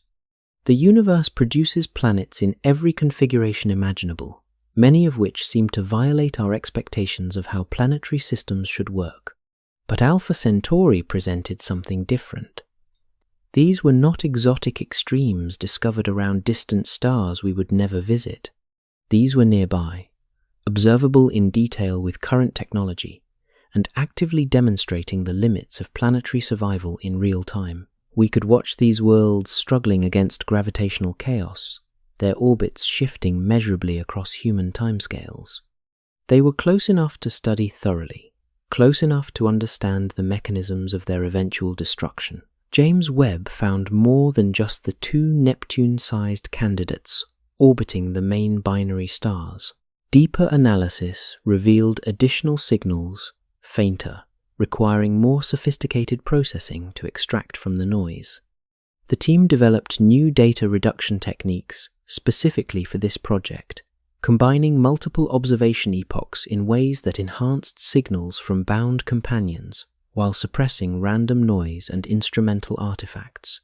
The universe produces planets in every configuration imaginable, many of which seem to violate our expectations of how planetary systems should work. But Alpha Centauri presented something different. These were not exotic extremes discovered around distant stars we would never visit. These were nearby, observable in detail with current technology, and actively demonstrating the limits of planetary survival in real time. We could watch these worlds struggling against gravitational chaos, their orbits shifting measurably across human timescales. They were close enough to study thoroughly, close enough to understand the mechanisms of their eventual destruction. James Webb found more than just the 2 Neptune-sized candidates orbiting the main binary stars. Deeper analysis revealed additional signals, fainter, requiring more sophisticated processing to extract from the noise. The team developed new data reduction techniques specifically for this project, combining multiple observation epochs in ways that enhanced signals from bound companions while suppressing random noise and instrumental artifacts.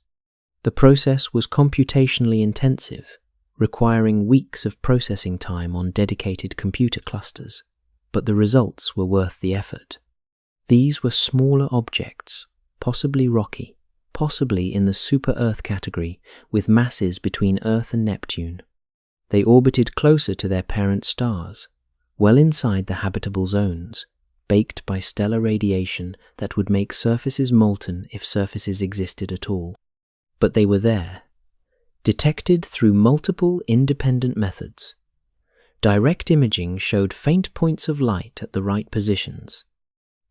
The process was computationally intensive, requiring weeks of processing time on dedicated computer clusters, but the results were worth the effort. These were smaller objects, possibly rocky, possibly in the super-Earth category, with masses between Earth and Neptune. They orbited closer to their parent stars, well inside the habitable zones, baked by stellar radiation that would make surfaces molten if surfaces existed at all. But they were there, detected through multiple independent methods. Direct imaging showed faint points of light at the right positions.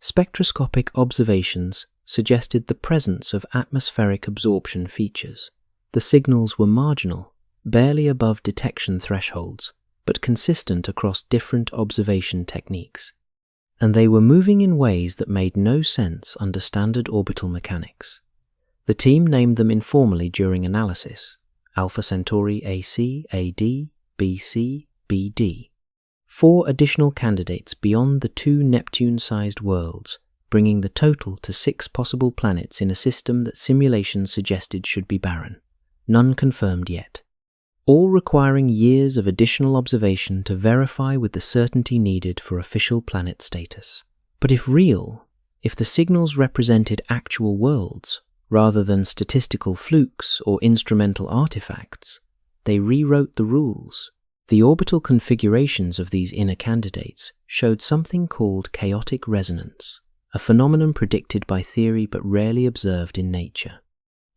Spectroscopic observations suggested the presence of atmospheric absorption features. The signals were marginal, barely above detection thresholds, but consistent across different observation techniques. And they were moving in ways that made no sense under standard orbital mechanics. The team named them informally during analysis: Alpha Centauri AC, AD, BC, BD. 4 additional candidates beyond the 2 Neptune-sized worlds, bringing the total to 6 possible planets in a system that simulations suggested should be barren. None confirmed yet. All requiring years of additional observation to verify with the certainty needed for official planet status. But if real, if the signals represented actual worlds, rather than statistical flukes or instrumental artifacts, they rewrote the rules. The orbital configurations of these inner candidates showed something called chaotic resonance, a phenomenon predicted by theory but rarely observed in nature.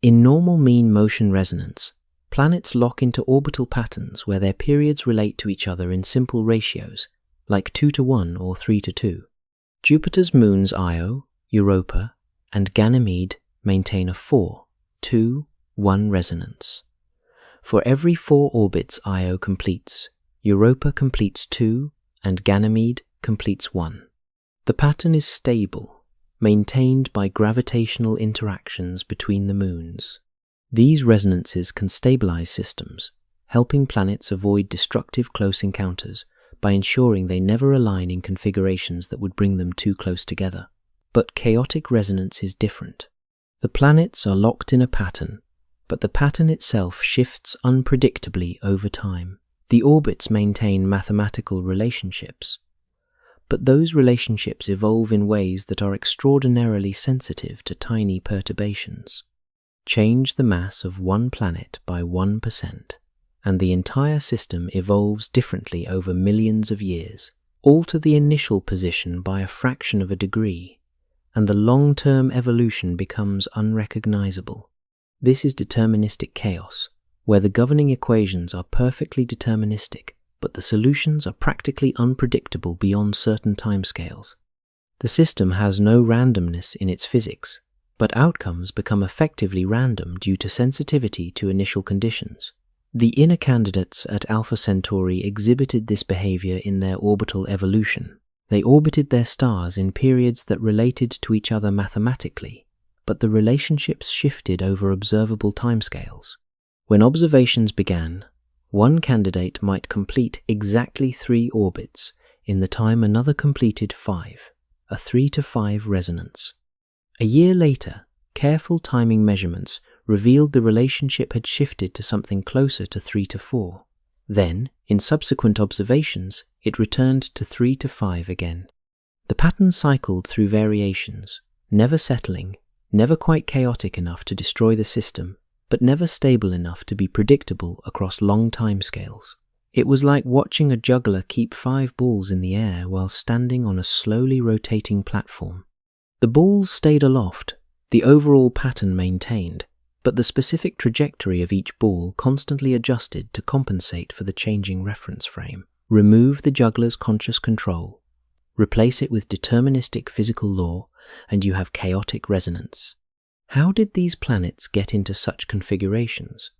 In normal mean motion resonance, planets lock into orbital patterns where their periods relate to each other in simple ratios, like 2:1 or 3:2. Jupiter's moons Io, Europa, and Ganymede maintain a 4-2-1 resonance. For every 4 orbits Io completes, Europa completes 2 and Ganymede completes 1. The pattern is stable, maintained by gravitational interactions between the moons. These resonances can stabilize systems, helping planets avoid destructive close encounters by ensuring they never align in configurations that would bring them too close together. But chaotic resonance is different. The planets are locked in a pattern, but the pattern itself shifts unpredictably over time. The orbits maintain mathematical relationships, but those relationships evolve in ways that are extraordinarily sensitive to tiny perturbations. Change the mass of one planet by 1%, and the entire system evolves differently over millions of years. Alter the initial position by a fraction of a degree, and the long-term evolution becomes unrecognizable. This is deterministic chaos, where the governing equations are perfectly deterministic, but the solutions are practically unpredictable beyond certain timescales. The system has no randomness in its physics, but outcomes become effectively random due to sensitivity to initial conditions. The inner candidates at Alpha Centauri exhibited this behavior in their orbital evolution. They orbited their stars in periods that related to each other mathematically, but the relationships shifted over observable timescales. When observations began, one candidate might complete exactly 3 orbits in the time another completed 5, a 3-to-5 resonance. A year later, careful timing measurements revealed the relationship had shifted to something closer to 3 to 4. Then, in subsequent observations, it returned to 3 to 5 again. The pattern cycled through variations, never settling, never quite chaotic enough to destroy the system, but never stable enough to be predictable across long timescales. It was like watching a juggler keep 5 balls in the air while standing on a slowly rotating platform. The balls stayed aloft, the overall pattern maintained, but the specific trajectory of each ball constantly adjusted to compensate for the changing reference frame. Remove the juggler's conscious control, replace it with deterministic physical law, and you have chaotic resonance. How did these planets get into such configurations?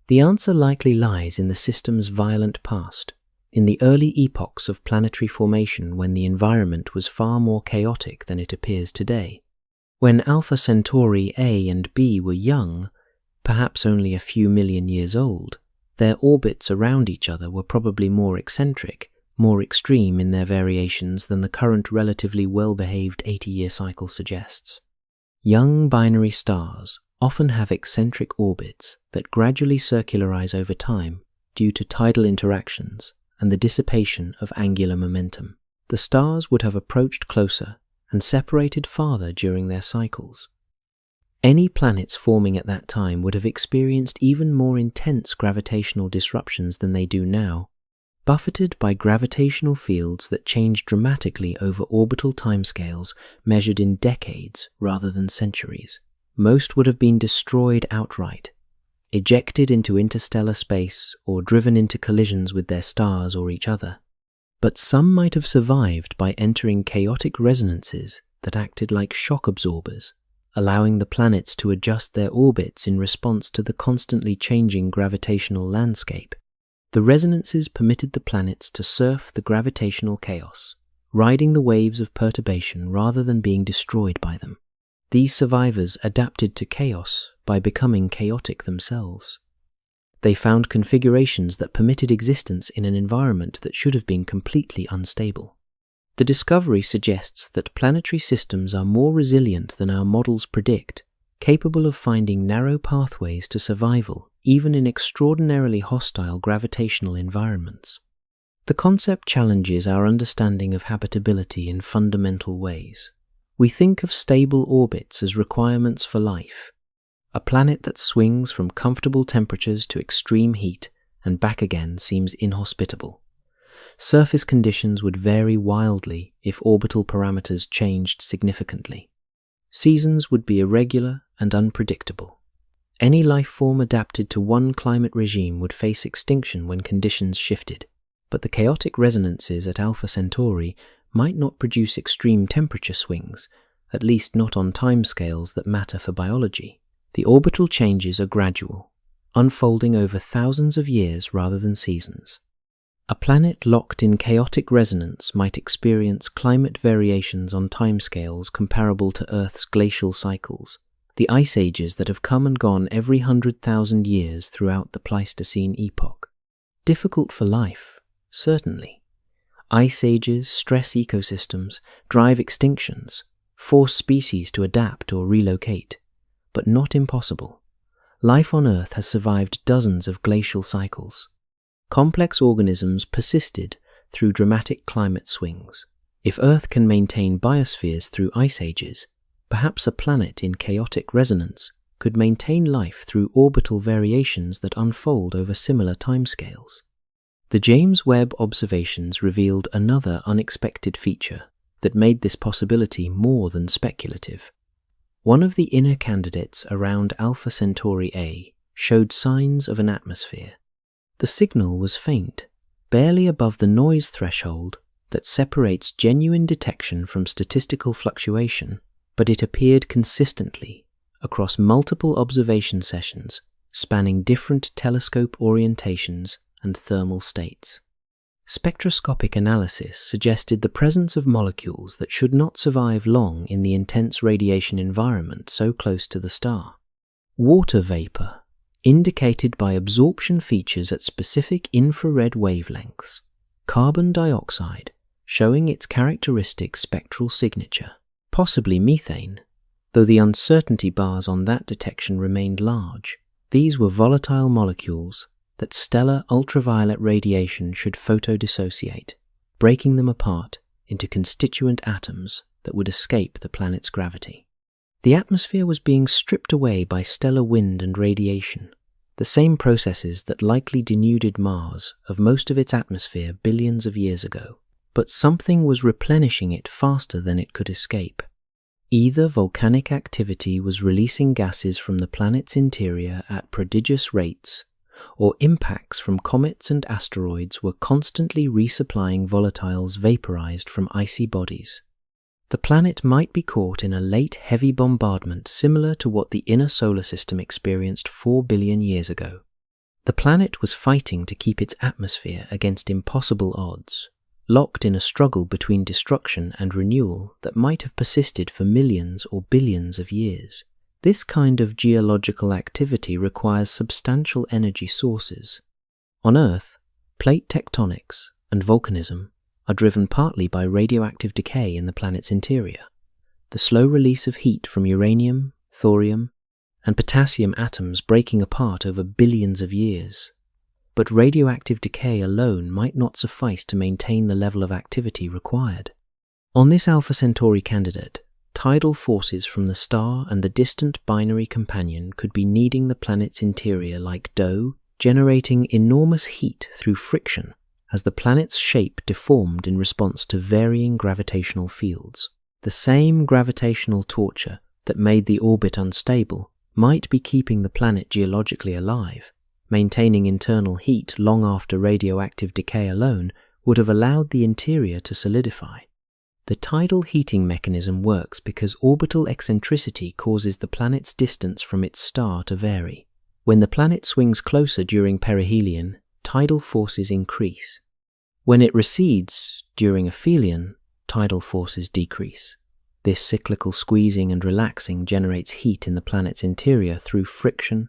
The answer likely lies in the system's violent past, in the early epochs of planetary formation when the environment was far more chaotic than it appears today. When Alpha Centauri A and B were young, perhaps only a few million years old, their orbits around each other were probably more eccentric, more extreme in their variations than the current relatively well-behaved 80-year cycle suggests. Young binary stars often have eccentric orbits that gradually circularize over time due to tidal interactions and the dissipation of angular momentum. The stars would have approached closer and separated farther during their cycles. Any planets forming at that time would have experienced even more intense gravitational disruptions than they do now, buffeted by gravitational fields that change dramatically over orbital timescales measured in decades rather than centuries. Most would have been destroyed outright, ejected into interstellar space or driven into collisions with their stars or each other. But some might have survived by entering chaotic resonances that acted like shock absorbers, allowing the planets to adjust their orbits in response to the constantly changing gravitational landscape. The resonances permitted the planets to surf the gravitational chaos, riding the waves of perturbation rather than being destroyed by them. These survivors adapted to chaos by becoming chaotic themselves. They found configurations that permitted existence in an environment that should have been completely unstable. The discovery suggests that planetary systems are more resilient than our models predict, capable of finding narrow pathways to survival even in extraordinarily hostile gravitational environments. The concept challenges our understanding of habitability in fundamental ways. We think of stable orbits as requirements for life. A planet that swings from comfortable temperatures to extreme heat and back again seems inhospitable. Surface conditions would vary wildly if orbital parameters changed significantly. Seasons would be irregular and unpredictable. Any life form adapted to one climate regime would face extinction when conditions shifted, but the chaotic resonances at Alpha Centauri might not produce extreme temperature swings, at least not on timescales that matter for biology. The orbital changes are gradual, unfolding over thousands of years rather than seasons. A planet locked in chaotic resonance might experience climate variations on timescales comparable to Earth's glacial cycles, the ice ages that have come and gone every 100,000 years throughout the Pleistocene epoch. Difficult for life, certainly. Ice ages stress ecosystems, drive extinctions, force species to adapt or relocate, but not impossible. Life on Earth has survived dozens of glacial cycles. Complex organisms persisted through dramatic climate swings. If Earth can maintain biospheres through ice ages, perhaps a planet in chaotic resonance could maintain life through orbital variations that unfold over similar timescales. The James Webb observations revealed another unexpected feature that made this possibility more than speculative. One of the inner candidates around Alpha Centauri A showed signs of an atmosphere. The signal was faint, barely above the noise threshold that separates genuine detection from statistical fluctuation, but it appeared consistently across multiple observation sessions spanning different telescope orientations and thermal states. Spectroscopic analysis suggested the presence of molecules that should not survive long in the intense radiation environment so close to the star. Water vapor, indicated by absorption features at specific infrared wavelengths. Carbon dioxide, showing its characteristic spectral signature. Possibly methane. though the uncertainty bars on that detection remained large. These were volatile molecules that stellar ultraviolet radiation should photodissociate, breaking them apart into constituent atoms that would escape the planet's gravity. The atmosphere was being stripped away by stellar wind and radiation, the same processes that likely denuded Mars of most of its atmosphere billions of years ago. But something was replenishing it faster than it could escape. Either volcanic activity was releasing gases from the planet's interior at prodigious rates, or impacts from comets and asteroids were constantly resupplying volatiles vaporized from icy bodies. The planet might be caught in a late heavy bombardment similar to what the inner solar system experienced 4 billion years ago. The planet was fighting to keep its atmosphere against impossible odds, locked in a struggle between destruction and renewal that might have persisted for millions or billions of years. This kind of geological activity requires substantial energy sources. On Earth, plate tectonics and volcanism are driven partly by radioactive decay in the planet's interior, the slow release of heat from uranium, thorium, and potassium atoms breaking apart over billions of years. But radioactive decay alone might not suffice to maintain the level of activity required. On this Alpha Centauri candidate, tidal forces from the star and the distant binary companion could be kneading the planet's interior like dough, generating enormous heat through friction as the planet's shape deformed in response to varying gravitational fields. The same gravitational torture that made the orbit unstable might be keeping the planet geologically alive. Maintaining internal heat long after radioactive decay alone would have allowed the interior to solidify. The tidal heating mechanism works because orbital eccentricity causes the planet's distance from its star to vary. When the planet swings closer during perihelion, tidal forces increase. When it recedes during aphelion, tidal forces decrease. This cyclical squeezing and relaxing generates heat in the planet's interior through friction,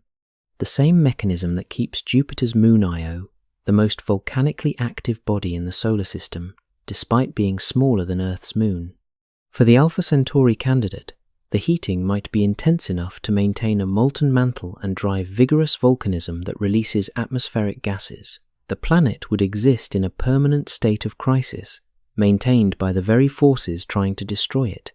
the same mechanism that keeps Jupiter's moon Io, the most volcanically active body in the solar system, despite being smaller than Earth's moon. For the Alpha Centauri candidate, the heating might be intense enough to maintain a molten mantle and drive vigorous volcanism that releases atmospheric gases. The planet would exist in a permanent state of crisis, maintained by the very forces trying to destroy it.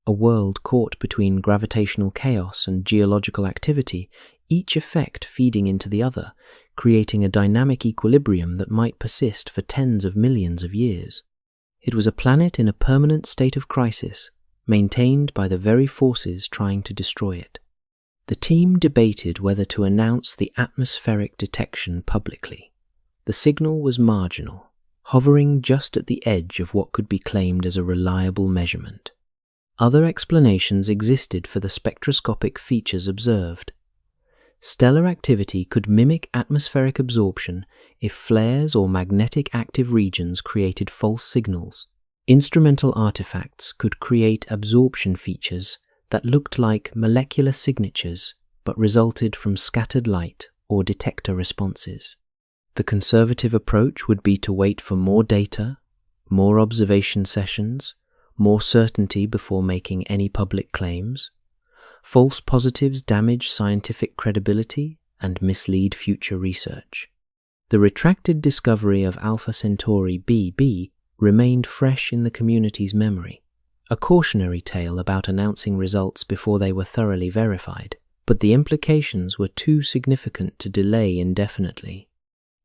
A world caught between gravitational chaos and geological activity, each effect feeding into the other, creating a dynamic equilibrium that might persist for tens of millions of years. It was a planet in a permanent state of crisis, maintained by the very forces trying to destroy it. The team debated whether to announce the atmospheric detection publicly. The signal was marginal, hovering just at the edge of what could be claimed as a reliable measurement. Other explanations existed for the spectroscopic features observed. Stellar activity could mimic atmospheric absorption if flares or magnetic active regions created false signals. Instrumental artifacts could create absorption features that looked like molecular signatures but resulted from scattered light or detector responses. The conservative approach would be to wait for more data, more observation sessions, more certainty before making any public claims. False positives damage scientific credibility and mislead future research. The retracted discovery of Alpha Centauri B remained fresh in the community's memory, a cautionary tale about announcing results before they were thoroughly verified, but the implications were too significant to delay indefinitely.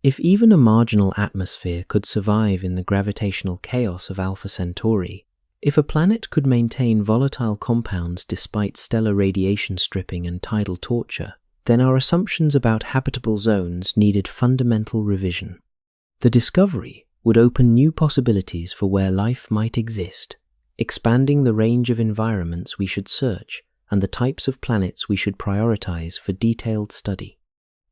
If even a marginal atmosphere could survive in the gravitational chaos of Alpha Centauri, if a planet could maintain volatile compounds despite stellar radiation stripping and tidal torture, then our assumptions about habitable zones needed fundamental revision. The discovery would open new possibilities for where life might exist, expanding the range of environments we should search and the types of planets we should prioritize for detailed study.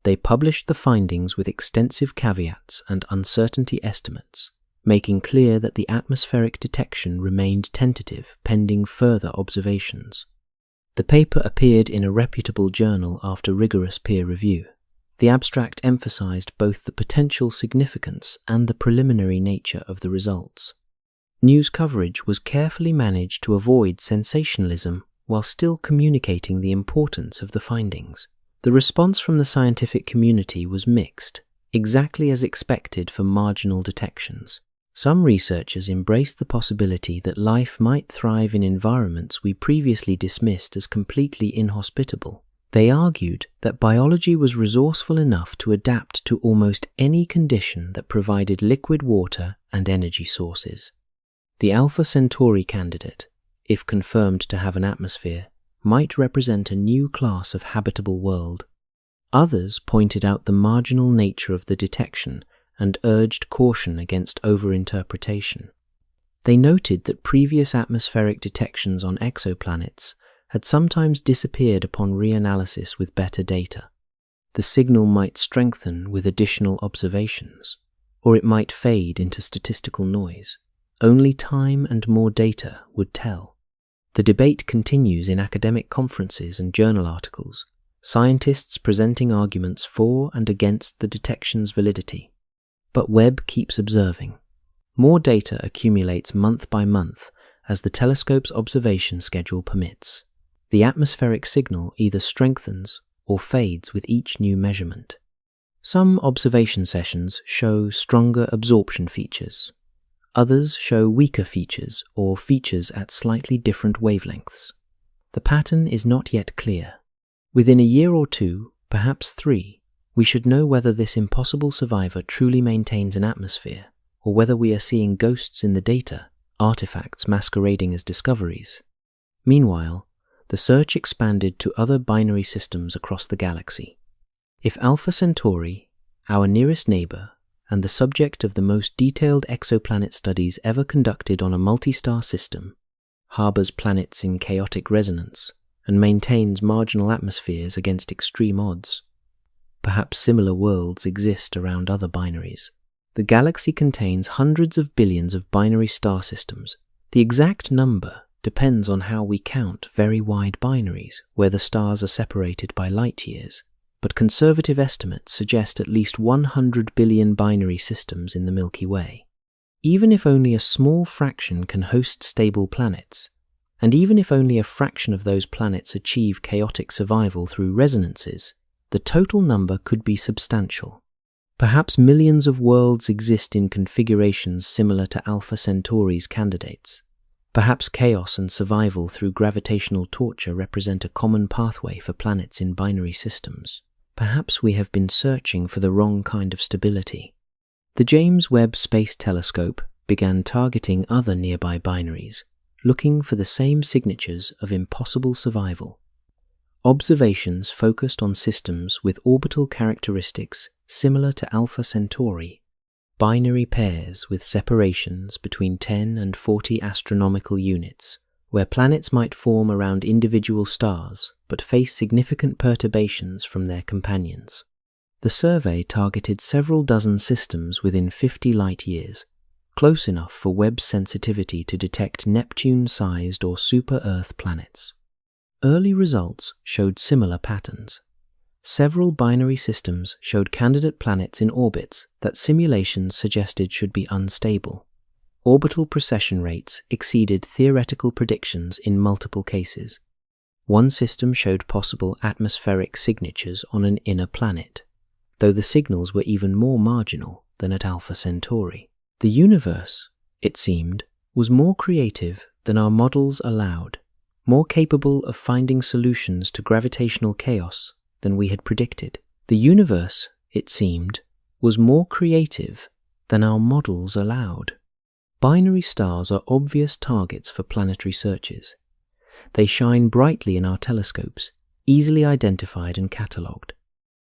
They published the findings with extensive caveats and uncertainty estimates, making clear that the atmospheric detection remained tentative pending further observations. The paper appeared in a reputable journal after rigorous peer review. The abstract emphasized both the potential significance and the preliminary nature of the results. News coverage was carefully managed to avoid sensationalism while still communicating the importance of the findings. The response from the scientific community was mixed, exactly as expected for marginal detections. Some researchers embraced the possibility that life might thrive in environments we previously dismissed as completely inhospitable. They argued that biology was resourceful enough to adapt to almost any condition that provided liquid water and energy sources. The Alpha Centauri candidate, if confirmed to have an atmosphere, might represent a new class of habitable world. Others pointed out the marginal nature of the detection and urged caution against overinterpretation. They noted that previous atmospheric detections on exoplanets had sometimes disappeared upon reanalysis with better data. The signal might strengthen with additional observations, or it might fade into statistical noise. Only time and more data would tell. The debate continues in academic conferences and journal articles, scientists presenting arguments for and against the detection's validity. But Webb keeps observing. More data accumulates month by month as the telescope's observation schedule permits. The atmospheric signal either strengthens or fades with each new measurement. Some observation sessions show stronger absorption features. Others show weaker features or features at slightly different wavelengths. The pattern is not yet clear. Within a year or two, perhaps 3, we should know whether this impossible survivor truly maintains an atmosphere, or whether we are seeing ghosts in the data, artifacts masquerading as discoveries. Meanwhile, the search expanded to other binary systems across the galaxy. If Alpha Centauri, our nearest neighbor, and the subject of the most detailed exoplanet studies ever conducted on a multi-star system, harbors planets in chaotic resonance, and maintains marginal atmospheres against extreme odds, perhaps similar worlds exist around other binaries. The galaxy contains hundreds of billions of binary star systems. The exact number depends on how we count very wide binaries, where the stars are separated by light years, but conservative estimates suggest at least 100 billion binary systems in the Milky Way. Even if only a small fraction can host stable planets, and even if only a fraction of those planets achieve chaotic survival through resonances, the total number could be substantial. Perhaps millions of worlds exist in configurations similar to Alpha Centauri's candidates. Perhaps chaos and survival through gravitational torture represent a common pathway for planets in binary systems. Perhaps we have been searching for the wrong kind of stability. The James Webb Space Telescope began targeting other nearby binaries, looking for the same signatures of impossible survival. Observations focused on systems with orbital characteristics similar to Alpha Centauri, binary pairs with separations between 10 and 40 astronomical units, where planets might form around individual stars but face significant perturbations from their companions. The survey targeted several dozen systems within 50 light-years, close enough for Webb's sensitivity to detect Neptune-sized or super-Earth planets. Early results showed similar patterns. Several binary systems showed candidate planets in orbits that simulations suggested should be unstable. Orbital precession rates exceeded theoretical predictions in multiple cases. One system showed possible atmospheric signatures on an inner planet, though the signals were even more marginal than at Alpha Centauri. The universe, it seemed, was more creative than our models allowed, more capable of finding solutions to gravitational chaos than we had predicted. The universe, it seemed, was more creative than our models allowed. Binary stars are obvious targets for planetary searches. They shine brightly in our telescopes, easily identified and catalogued.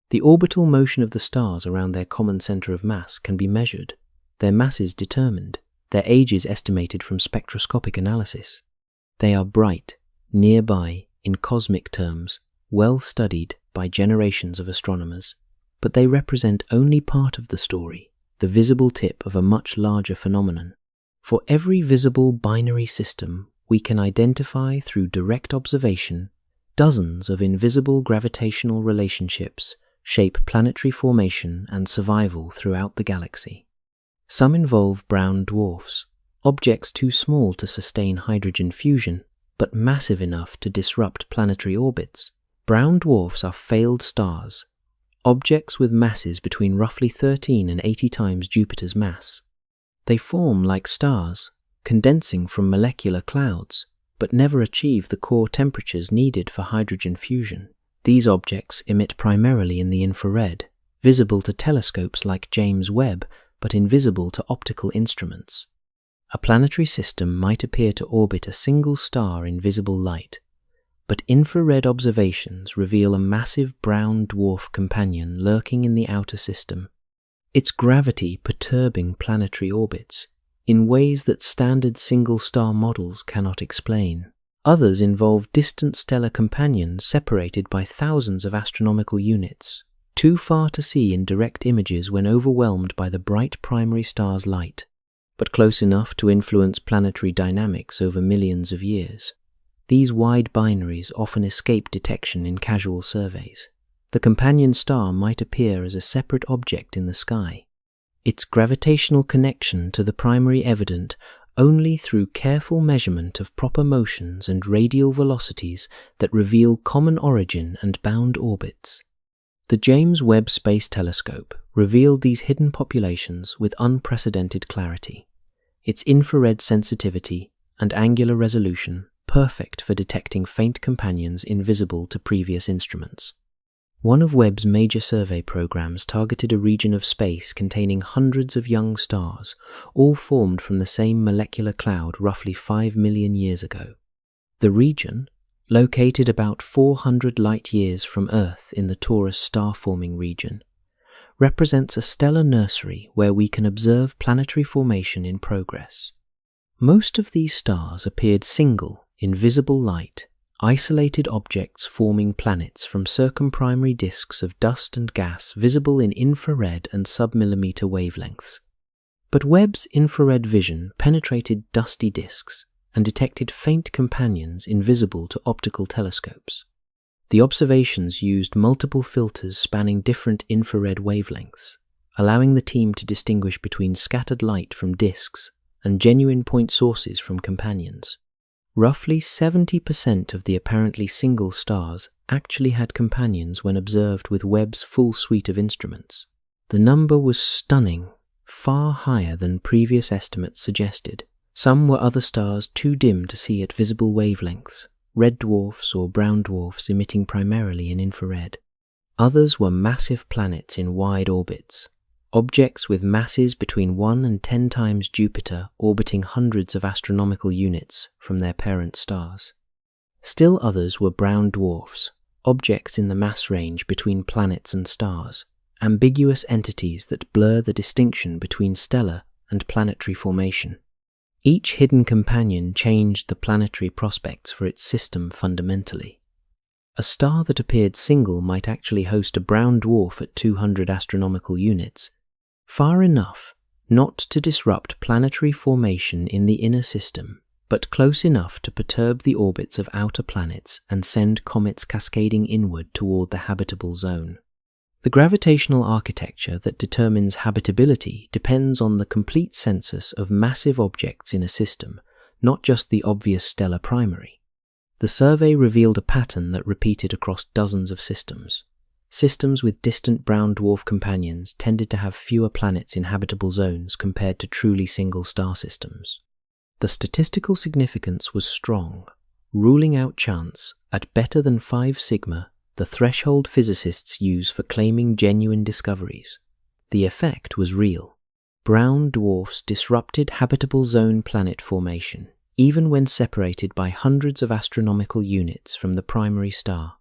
The orbital motion of the stars around their common center of mass can be measured, their masses determined, their ages estimated from spectroscopic analysis. They are bright, nearby, in cosmic terms, well studied by generations of astronomers, but they represent only part of the story, the visible tip of a much larger phenomenon. For every visible binary system we can identify through direct observation, dozens of invisible gravitational relationships shape planetary formation and survival throughout the galaxy. Some involve brown dwarfs, objects too small to sustain hydrogen fusion, but massive enough to disrupt planetary orbits. Brown dwarfs are failed stars, objects with masses between roughly 13 and 80 times Jupiter's mass. They form like stars, condensing from molecular clouds, but never achieve the core temperatures needed for hydrogen fusion. These objects emit primarily in the infrared, visible to telescopes like James Webb, but invisible to optical instruments. A planetary system might appear to orbit a single star in visible light, but infrared observations reveal a massive brown dwarf companion lurking in the outer system, its gravity perturbing planetary orbits in ways that standard single-star models cannot explain. Others involve distant stellar companions separated by thousands of astronomical units, too far to see in direct images when overwhelmed by the bright primary star's light, but close enough to influence planetary dynamics over millions of years. These wide binaries often escape detection in casual surveys. The companion star might appear as a separate object in the sky, its gravitational connection to the primary evident only through careful measurement of proper motions and radial velocities that reveal common origin and bound orbits. The James Webb Space Telescope revealed these hidden populations with unprecedented clarity, its infrared sensitivity and angular resolution perfect for detecting faint companions invisible to previous instruments. One of Webb's major survey programs targeted a region of space containing hundreds of young stars, all formed from the same molecular cloud roughly 5 million years ago. The region, located about 400 light-years from Earth in the Taurus star-forming region, represents a stellar nursery where we can observe planetary formation in progress. Most of these stars appeared single, in visible light, isolated objects forming planets from circumprimary disks of dust and gas visible in infrared and submillimeter wavelengths. But Webb's infrared vision penetrated dusty disks and detected faint companions invisible to optical telescopes. The observations used multiple filters spanning different infrared wavelengths, allowing the team to distinguish between scattered light from disks and genuine point sources from companions. Roughly 70% of the apparently single stars actually had companions when observed with Webb's full suite of instruments. The number was stunning, far higher than previous estimates suggested. Some were other stars too dim to see at visible wavelengths, red dwarfs or brown dwarfs emitting primarily in infrared. Others were massive planets in wide orbits, objects with masses between 1 and 10 times Jupiter orbiting hundreds of astronomical units from their parent stars. Still others were brown dwarfs, objects in the mass range between planets and stars, ambiguous entities that blur the distinction between stellar and planetary formation. Each hidden companion changed the planetary prospects for its system fundamentally. A star that appeared single might actually host a brown dwarf at 200 astronomical units, far enough not to disrupt planetary formation in the inner system, but close enough to perturb the orbits of outer planets and send comets cascading inward toward the habitable zone. The gravitational architecture that determines habitability depends on the complete census of massive objects in a system, not just the obvious stellar primary. The survey revealed a pattern that repeated across dozens of systems. Systems with distant brown dwarf companions tended to have fewer planets in habitable zones compared to truly single star systems. The statistical significance was strong, ruling out chance at better than 5 sigma, the threshold physicists use for claiming genuine discoveries. The effect was real. Brown dwarfs disrupted habitable zone planet formation, even when separated by hundreds of astronomical units from the primary star.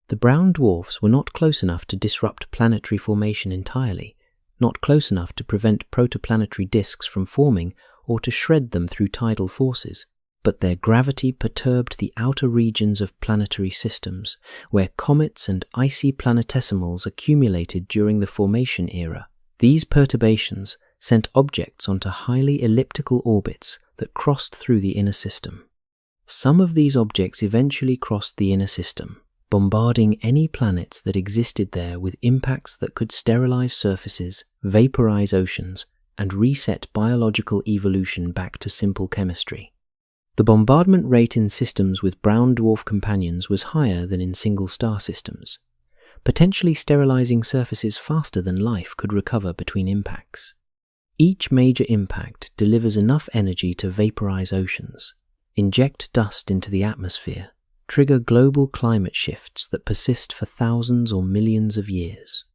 The brown dwarfs were not close enough to disrupt planetary formation entirely, not close enough to prevent protoplanetary disks from forming or to shred them through tidal forces, but their gravity perturbed the outer regions of planetary systems, where comets and icy planetesimals accumulated during the formation era. These perturbations sent objects onto highly elliptical orbits that crossed through the inner system. Some of these objects eventually crossed the inner system, bombarding any planets that existed there with impacts that could sterilize surfaces, vaporize oceans, and reset biological evolution back to simple chemistry. The bombardment rate in systems with brown dwarf companions was higher than in single-star systems, potentially sterilizing surfaces faster than life could recover between impacts. Each major impact delivers enough energy to vaporize oceans, inject dust into the atmosphere, trigger global climate shifts that persist for thousands or millions of years.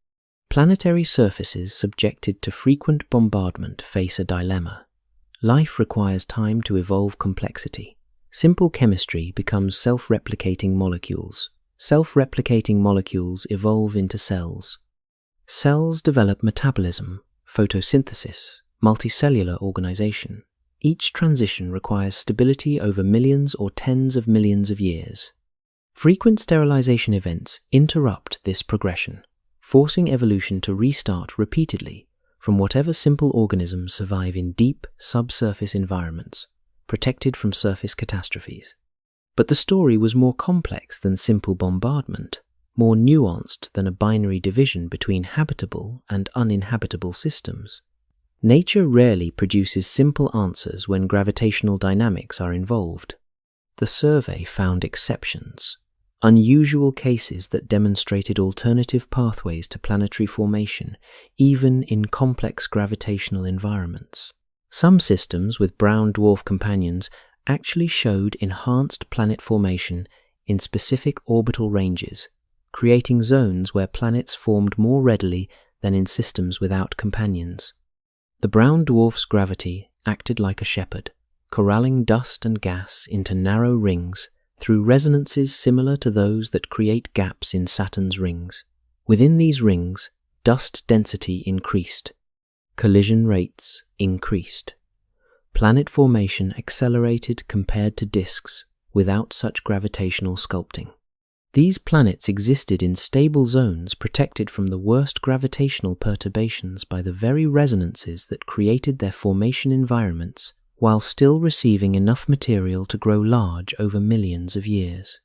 Planetary surfaces subjected to frequent bombardment face a dilemma. Life requires time to evolve complexity. Simple chemistry becomes self-replicating molecules. Self-replicating molecules evolve into cells. Cells develop metabolism, photosynthesis, multicellular organization. Each transition requires stability over millions or tens of millions of years. Frequent sterilization events interrupt this progression, forcing evolution to restart repeatedly from whatever simple organisms survive in deep, subsurface environments, protected from surface catastrophes. But the story was more complex than simple bombardment, more nuanced than a binary division between habitable and uninhabitable systems. Nature rarely produces simple answers when gravitational dynamics are involved. The survey found exceptions, unusual cases that demonstrated alternative pathways to planetary formation, even in complex gravitational environments. Some systems with brown dwarf companions actually showed enhanced planet formation in specific orbital ranges, creating zones where planets formed more readily than in systems without companions. The brown dwarf's gravity acted like a shepherd, corralling dust and gas into narrow rings through resonances similar to those that create gaps in Saturn's rings. Within these rings, dust density increased. Collision rates increased. Planet formation accelerated compared to disks without such gravitational sculpting. These planets existed in stable zones protected from the worst gravitational perturbations by the very resonances that created their formation environments, while still receiving enough material to grow large over millions of years.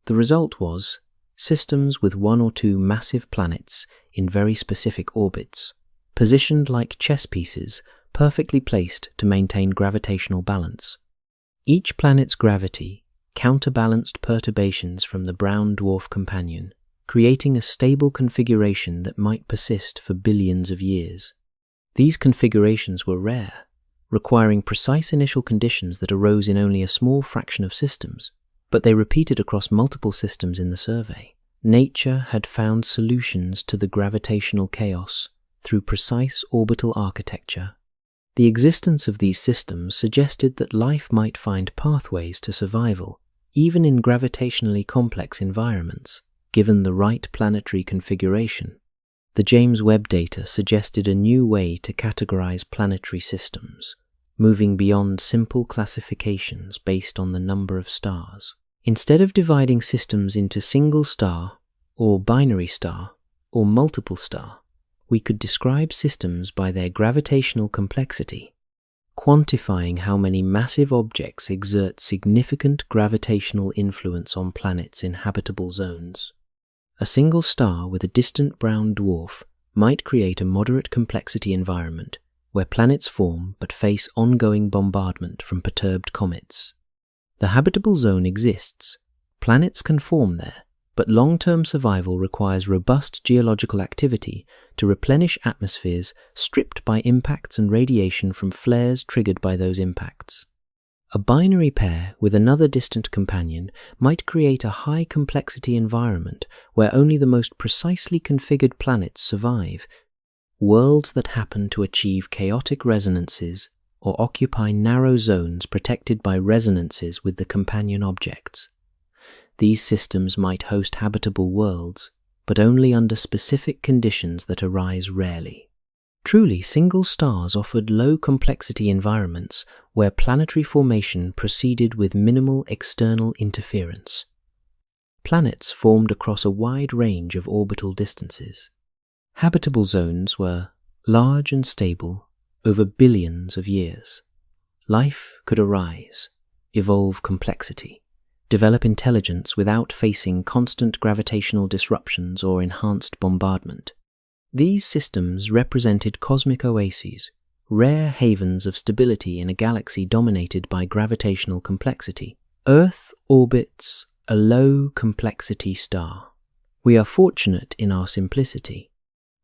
The result was systems with one or two massive planets in very specific orbits, positioned like chess pieces, perfectly placed to maintain gravitational balance. Each planet's gravity counterbalanced perturbations from the brown dwarf companion, creating a stable configuration that might persist for billions of years. These configurations were rare, requiring precise initial conditions that arose in only a small fraction of systems, but they repeated across multiple systems in the survey. Nature had found solutions to the gravitational chaos through precise orbital architecture. The existence of these systems suggested that life might find pathways to survival, even in gravitationally complex environments, given the right planetary configuration. The James Webb data suggested a new way to categorize planetary systems, moving beyond simple classifications based on the number of stars. Instead of dividing systems into single star, or binary star, or multiple star, we could describe systems by their gravitational complexity, quantifying how many massive objects exert significant gravitational influence on planets in habitable zones. A single star with a distant brown dwarf might create a moderate complexity environment where planets form but face ongoing bombardment from perturbed comets. The habitable zone exists. Planets can form there, but long-term survival requires robust geological activity to replenish atmospheres stripped by impacts and radiation from flares triggered by those impacts. A binary pair with another distant companion might create a high-complexity environment where only the most precisely configured planets survive, worlds that happen to achieve chaotic resonances or occupy narrow zones protected by resonances with the companion objects. These systems might host habitable worlds, but only under specific conditions that arise rarely. Truly, single stars offered low-complexity environments where planetary formation proceeded with minimal external interference. Planets formed across a wide range of orbital distances. Habitable zones were large and stable over billions of years. Life could arise, evolve complexity, develop intelligence without facing constant gravitational disruptions or enhanced bombardment. These systems represented cosmic oases, rare havens of stability in a galaxy dominated by gravitational complexity. Earth orbits a low-complexity star. We are fortunate in our simplicity.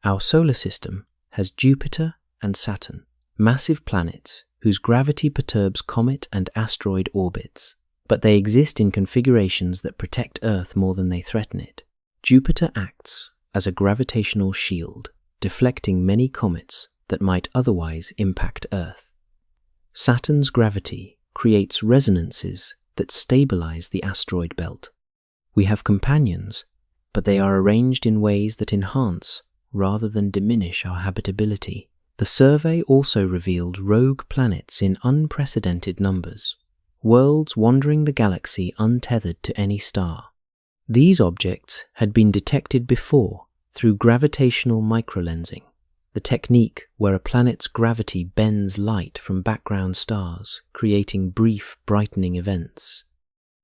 Our solar system has Jupiter and Saturn, massive planets whose gravity perturbs comet and asteroid orbits, but they exist in configurations that protect Earth more than they threaten it. Jupiter acts as a gravitational shield, deflecting many comets that might otherwise impact Earth. Saturn's gravity creates resonances that stabilize the asteroid belt. We have companions, but they are arranged in ways that enhance rather than diminish our habitability. The survey also revealed rogue planets in unprecedented numbers, worlds wandering the galaxy untethered to any star. These objects had been detected before through gravitational microlensing, the technique where a planet's gravity bends light from background stars, creating brief brightening events.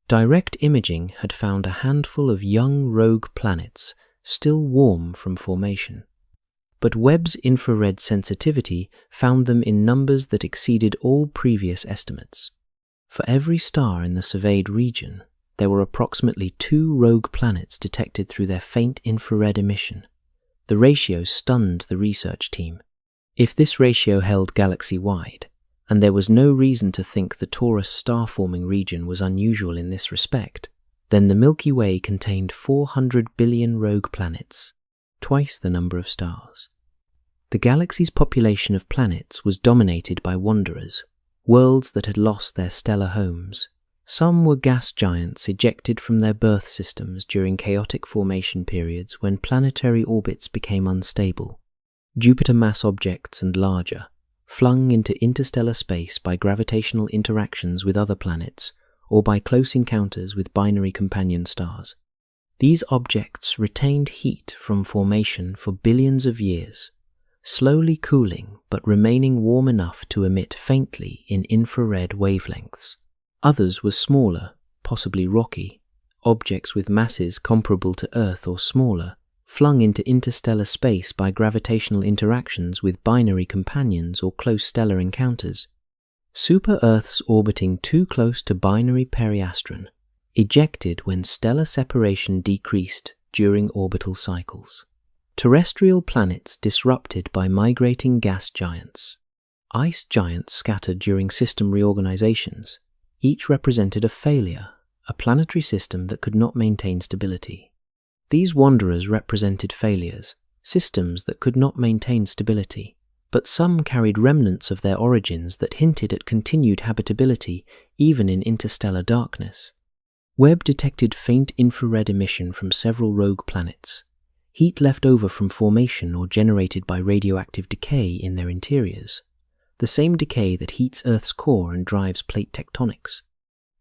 Direct imaging had found a handful of young rogue planets still warm from formation. But Webb's infrared sensitivity found them in numbers that exceeded all previous estimates. For every star in the surveyed region, there were approximately 2 rogue planets detected through their faint infrared emission. The ratio stunned the research team. If this ratio held galaxy-wide, and there was no reason to think the Taurus star-forming region was unusual in this respect, then the Milky Way contained 400 billion rogue planets, twice the number of stars. The galaxy's population of planets was dominated by wanderers, worlds that had lost their stellar homes. Some were gas giants ejected from their birth systems during chaotic formation periods when planetary orbits became unstable. Jupiter mass objects and larger, flung into interstellar space by gravitational interactions with other planets or by close encounters with binary companion stars. These objects retained heat from formation for billions of years, slowly cooling but remaining warm enough to emit faintly in infrared wavelengths. Others were smaller, possibly rocky, objects with masses comparable to Earth or smaller, flung into interstellar space by gravitational interactions with binary companions or close stellar encounters. Super-Earths orbiting too close to binary periastron, ejected when stellar separation decreased during orbital cycles. Terrestrial planets disrupted by migrating gas giants. Ice giants scattered during system reorganizations. Each represented a failure, a planetary system that could not maintain stability. These wanderers represented failures, systems that could not maintain stability, but some carried remnants of their origins that hinted at continued habitability even in interstellar darkness. Webb detected faint infrared emission from several rogue planets, heat left over from formation or generated by radioactive decay in their interiors, the same decay that heats Earth's core and drives plate tectonics.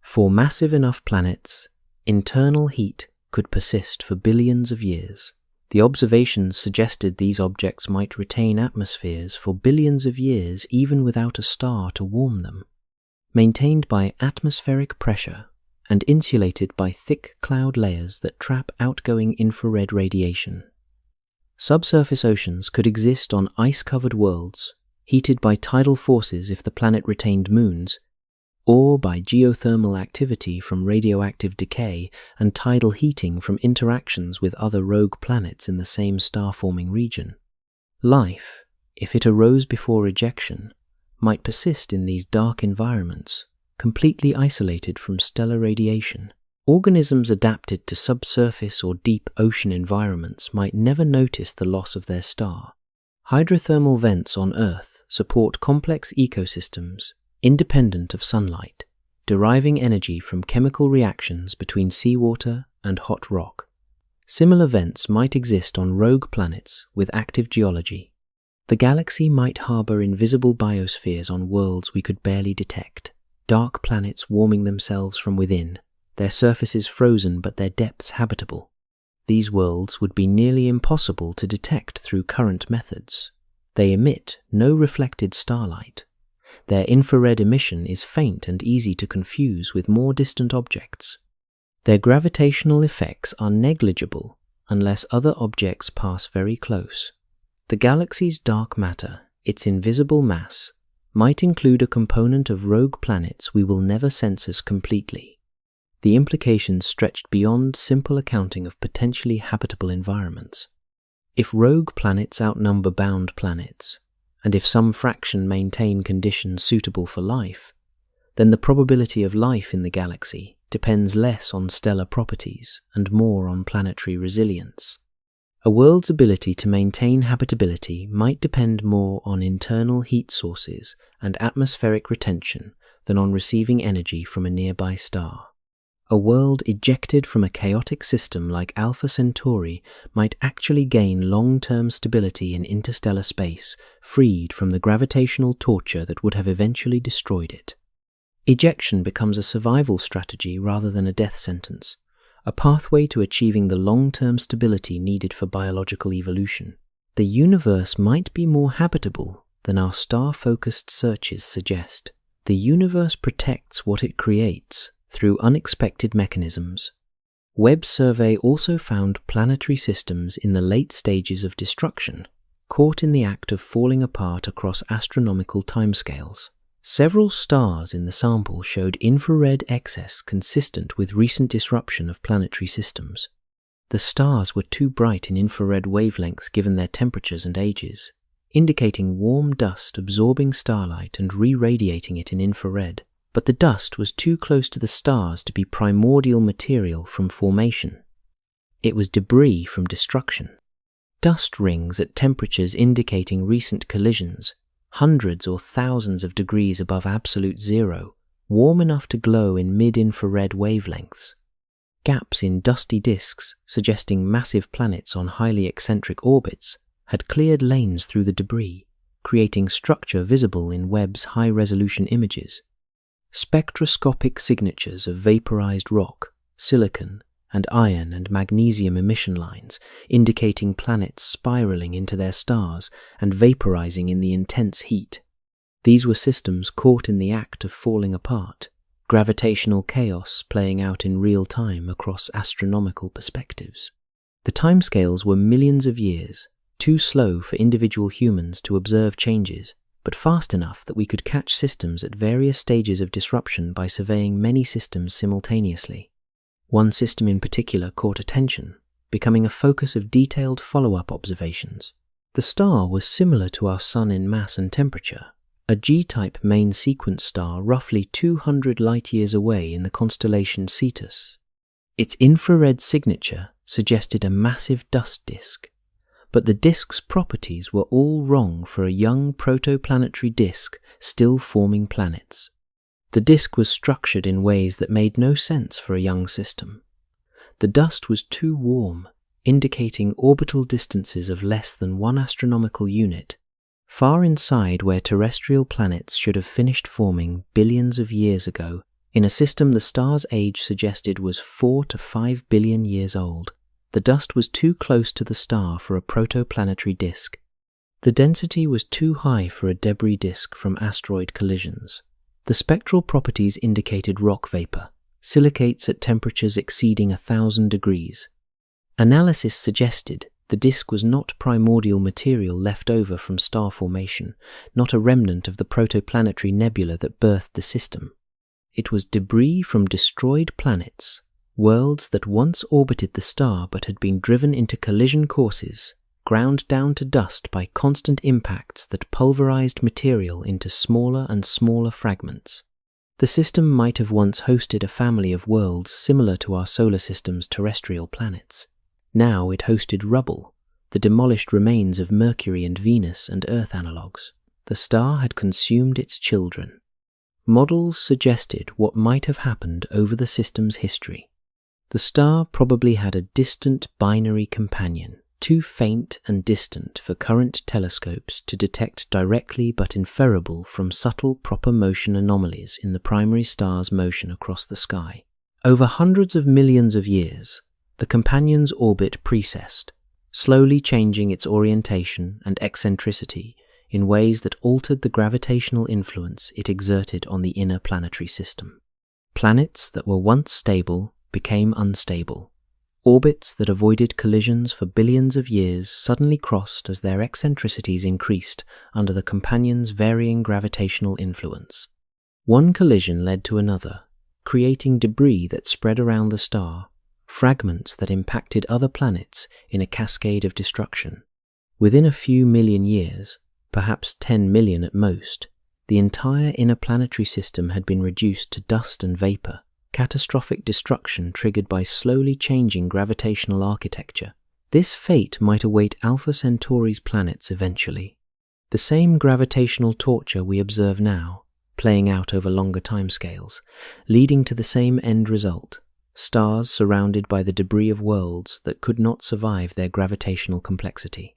For massive enough planets, internal heat could persist for billions of years. The observations suggested these objects might retain atmospheres for billions of years even without a star to warm them, maintained by atmospheric pressure and insulated by thick cloud layers that trap outgoing infrared radiation. Subsurface oceans could exist on ice-covered worlds, heated by tidal forces if the planet retained moons, or by geothermal activity from radioactive decay and tidal heating from interactions with other rogue planets in the same star-forming region. Life, if it arose before ejection, might persist in these dark environments, completely isolated from stellar radiation. Organisms adapted to subsurface or deep ocean environments might never notice the loss of their star. Hydrothermal vents on Earth support complex ecosystems independent of sunlight, deriving energy from chemical reactions between seawater and hot rock. Similar vents might exist on rogue planets with active geology. The galaxy might harbor invisible biospheres on worlds we could barely detect, dark planets warming themselves from within, their surfaces frozen but their depths habitable. These worlds would be nearly impossible to detect through current methods. They emit no reflected starlight. Their infrared emission is faint and easy to confuse with more distant objects. Their gravitational effects are negligible unless other objects pass very close. The galaxy's dark matter its invisible mass might include a component of rogue planets we will never census completely. The implications stretched beyond simple accounting of potentially habitable environments. If rogue planets outnumber bound planets, and if some fraction maintain conditions suitable for life, then the probability of life in the galaxy depends less on stellar properties and more on planetary resilience. A world's ability to maintain habitability might depend more on internal heat sources and atmospheric retention than on receiving energy from a nearby star. A world ejected from a chaotic system like Alpha Centauri might actually gain long-term stability in interstellar space, freed from the gravitational torture that would have eventually destroyed it. Ejection becomes a survival strategy rather than a death sentence, a pathway to achieving the long-term stability needed for biological evolution. The universe might be more habitable than our star-focused searches suggest. The universe protects what it creates through unexpected mechanisms. Webb's survey also found planetary systems in the late stages of destruction, caught in the act of falling apart across astronomical timescales. Several stars in the sample showed infrared excess consistent with recent disruption of planetary systems. The stars were too bright in infrared wavelengths given their temperatures and ages, indicating warm dust absorbing starlight and re-radiating it in infrared. But the dust was too close to the stars to be primordial material from formation. It was debris from destruction. Dust rings at temperatures indicating recent collisions, hundreds or thousands of degrees above absolute zero, warm enough to glow in mid-infrared wavelengths. Gaps in dusty disks, suggesting massive planets on highly eccentric orbits, had cleared lanes through the debris, creating structure visible in Webb's high-resolution images. Spectroscopic signatures of vaporized rock, silicon, and iron and magnesium emission lines, indicating planets spiraling into their stars and vaporizing in the intense heat. These were systems caught in the act of falling apart, gravitational chaos playing out in real time across astronomical perspectives. The timescales were millions of years, too slow for individual humans to observe changes, but fast enough that we could catch systems at various stages of disruption by surveying many systems simultaneously. One system in particular caught attention, becoming a focus of detailed follow-up observations. The star was similar to our Sun in mass and temperature, a G-type main sequence star roughly 200 light-years away in the constellation Cetus. Its infrared signature suggested a massive dust disk, but the disk's properties were all wrong for a young protoplanetary disk still forming planets. The disk was structured in ways that made no sense for a young system. The dust was too warm, indicating orbital distances of less than 1 astronomical unit, far inside where terrestrial planets should have finished forming billions of years ago, in a system the star's age suggested was 4 to 5 billion years old. The dust was too close to the star for a protoplanetary disk. The density was too high for a debris disk from asteroid collisions. The spectral properties indicated rock vapor, silicates at temperatures exceeding 1,000 degrees. Analysis suggested the disk was not primordial material left over from star formation, not a remnant of the protoplanetary nebula that birthed the system. It was debris from destroyed planets, worlds that once orbited the star but had been driven into collision courses, ground down to dust by constant impacts that pulverized material into smaller and smaller fragments. The system might have once hosted a family of worlds similar to our solar system's terrestrial planets. Now it hosted rubble, the demolished remains of Mercury and Venus and Earth analogues. The star had consumed its children. Models suggested what might have happened over the system's history. The star probably had a distant binary companion, too faint and distant for current telescopes to detect directly but inferable from subtle proper motion anomalies in the primary star's motion across the sky. Over hundreds of millions of years, the companion's orbit precessed, slowly changing its orientation and eccentricity in ways that altered the gravitational influence it exerted on the inner planetary system. Planets that were once stable became unstable, Orbits that avoided collisions for billions of years suddenly crossed as their eccentricities increased under the companion's varying gravitational influence. One collision led to another, creating debris that spread around the star, fragments that impacted other planets in a cascade of destruction. Within a few million years, perhaps 10 million at most, the entire inner planetary system had been reduced to dust and vapor, catastrophic destruction triggered by slowly changing gravitational architecture. This fate might await Alpha Centauri's planets eventually. The same gravitational torture we observe now, playing out over longer timescales, leading to the same end result: stars surrounded by the debris of worlds that could not survive their gravitational complexity.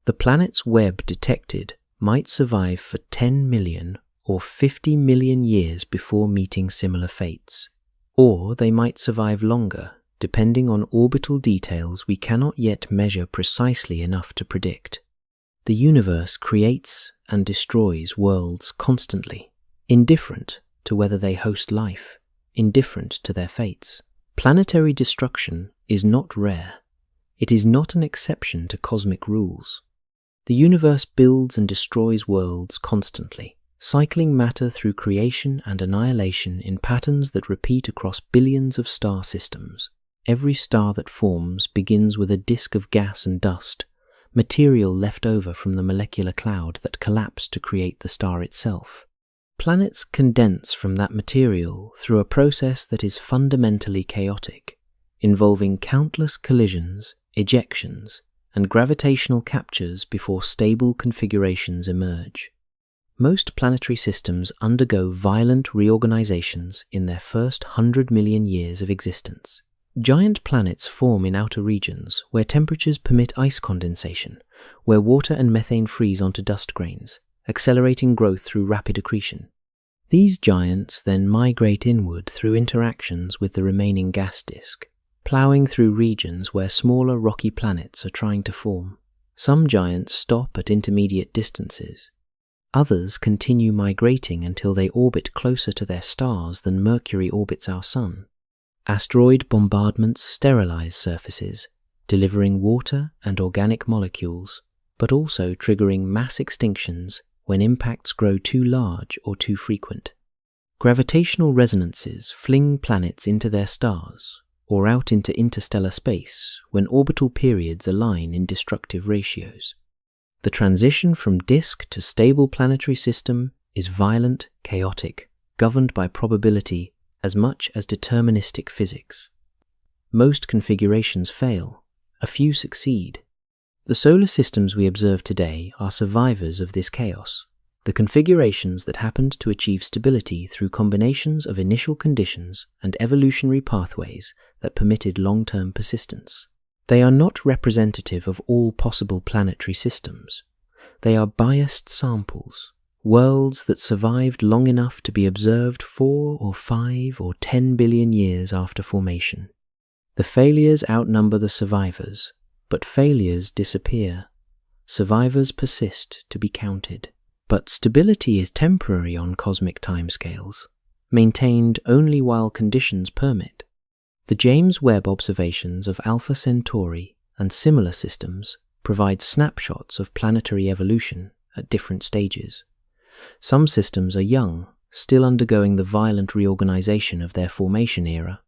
The planet's web detected might survive for 10 million or 50 million years before meeting similar fates. Or they might survive longer, depending on orbital details we cannot yet measure precisely enough to predict. The universe creates and destroys worlds constantly, indifferent to whether they host life, indifferent to their fates. Planetary destruction is not rare. It is not an exception to cosmic rules. The universe builds and destroys worlds constantly, cycling matter through creation and annihilation in patterns that repeat across billions of star systems. Every star that forms begins with a disk of gas and dust, material left over from the molecular cloud that collapsed to create the star itself. Planets condense from that material through a process that is fundamentally chaotic, involving countless collisions, ejections, and gravitational captures before stable configurations emerge. Most planetary systems undergo violent reorganizations in their first 100 million years of existence. Giant planets form in outer regions where temperatures permit ice condensation, where water and methane freeze onto dust grains, accelerating growth through rapid accretion. These giants then migrate inward through interactions with the remaining gas disk, plowing through regions where smaller rocky planets are trying to form. Some giants stop at intermediate distances. Others continue migrating until they orbit closer to their stars than Mercury orbits our Sun. Asteroid bombardments sterilize surfaces, delivering water and organic molecules, but also triggering mass extinctions when impacts grow too large or too frequent. Gravitational resonances fling planets into their stars, or out into interstellar space when orbital periods align in destructive ratios. The transition from disk to stable planetary system is violent, chaotic, governed by probability as much as deterministic physics. Most configurations fail, a few succeed. The solar systems we observe today are survivors of this chaos, the configurations that happened to achieve stability through combinations of initial conditions and evolutionary pathways that permitted long-term persistence. They are not representative of all possible planetary systems. They are biased samples, worlds that survived long enough to be observed 4 or 5 or 10 billion years after formation. The failures outnumber the survivors, but failures disappear. Survivors persist to be counted. But stability is temporary on cosmic timescales, maintained only while conditions permit. The James Webb observations of Alpha Centauri and similar systems provide snapshots of planetary evolution at different stages. Some systems are young, still undergoing the violent reorganization of their formation era.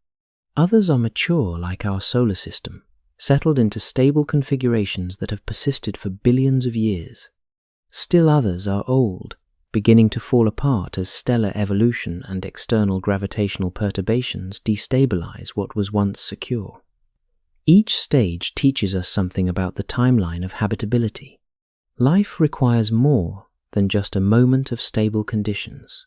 Others are mature, like our solar system, settled into stable configurations that have persisted for billions of years. Still others are old, beginning to fall apart as stellar evolution and external gravitational perturbations destabilize what was once secure. Each stage teaches us something about the timeline of habitability. Life requires more than just a moment of stable conditions.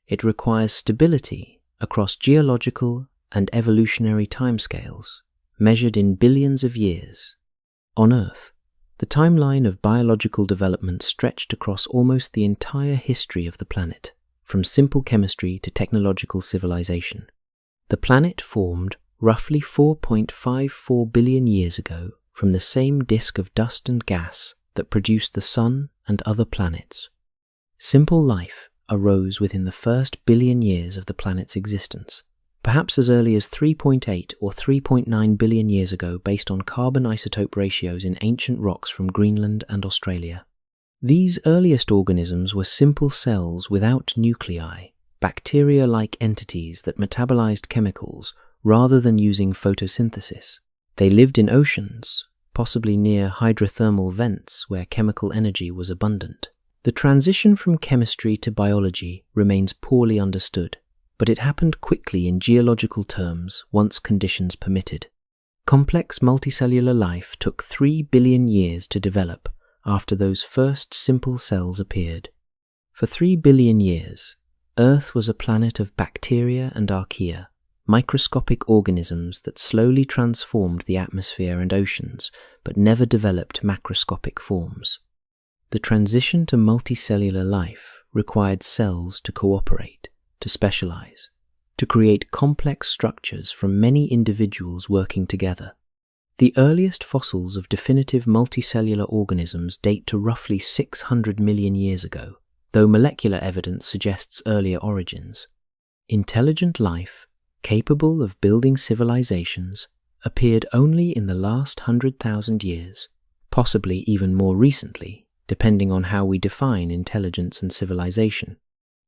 It requires stability across geological and evolutionary timescales, measured in billions of years. On Earth, the timeline of biological development stretched across almost the entire history of the planet, from simple chemistry to technological civilization. The planet formed roughly 4.54 billion years ago from the same disk of dust and gas that produced the Sun and other planets. Simple life arose within the first billion years of the planet's existence. perhaps as early as 3.8 or 3.9 billion years ago based on carbon isotope ratios in ancient rocks from Greenland and Australia. These earliest organisms were simple cells without nuclei, bacteria-like entities that metabolized chemicals rather than using photosynthesis. They lived in oceans, possibly near hydrothermal vents where chemical energy was abundant. The transition from chemistry to biology remains poorly understood, but it happened quickly in geological terms once conditions permitted. Complex multicellular life took 3 billion years to develop after those first simple cells appeared. For 3 billion years, Earth was a planet of bacteria and archaea, microscopic organisms that slowly transformed the atmosphere and oceans, but never developed macroscopic forms. The transition to multicellular life required cells to cooperate, to specialize, to create complex structures from many individuals working together. The earliest fossils of definitive multicellular organisms date to roughly 600 million years ago, though molecular evidence suggests earlier origins. Intelligent life, capable of building civilizations, appeared only in the last 100,000 years, possibly even more recently, depending on how we define intelligence and civilization.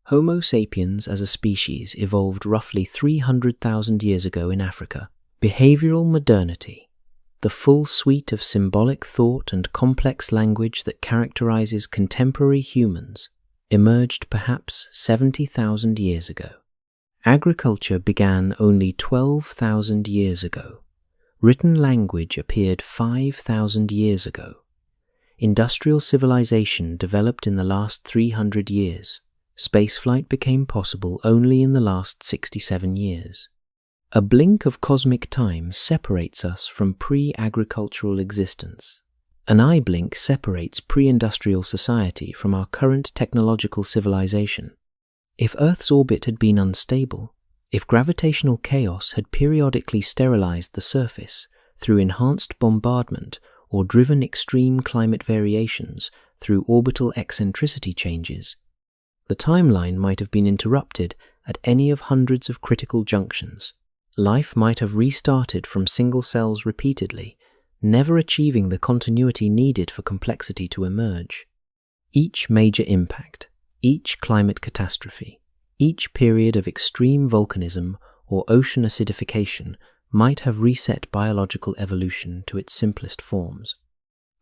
Homo sapiens as a species evolved roughly 300,000 years ago in Africa. Behavioral modernity, the full suite of symbolic thought and complex language that characterizes contemporary humans, emerged perhaps 70,000 years ago. Agriculture began only 12,000 years ago. Written language appeared 5,000 years ago. Industrial civilization developed in the last 300 years. Spaceflight became possible only in the last 67 years. A blink of cosmic time separates us from pre-agricultural existence. An eye blink separates pre-industrial society from our current technological civilization. If Earth's orbit had been unstable, if gravitational chaos had periodically sterilized the surface through enhanced bombardment or driven extreme climate variations through orbital eccentricity changes, the timeline might have been interrupted at any of hundreds of critical junctions. Life might have restarted from single cells repeatedly, never achieving the continuity needed for complexity to emerge. Each major impact, each climate catastrophe, each period of extreme volcanism or ocean acidification might have reset biological evolution to its simplest forms.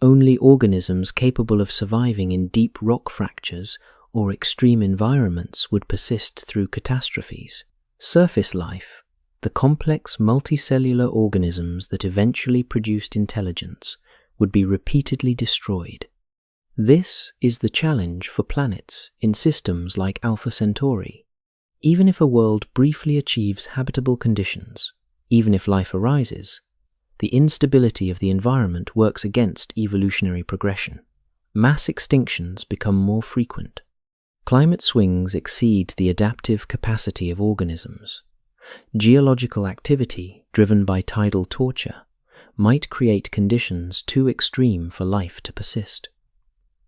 Only organisms capable of surviving in deep rock fractures or extreme environments would persist through catastrophes. Surface life, the complex multicellular organisms that eventually produced intelligence, would be repeatedly destroyed. This is the challenge for planets in systems like Alpha Centauri. Even if a world briefly achieves habitable conditions, even if life arises, the instability of the environment works against evolutionary progression. Mass extinctions become more frequent. Climate swings exceed the adaptive capacity of organisms. Geological activity, driven by tidal torture, might create conditions too extreme for life to persist.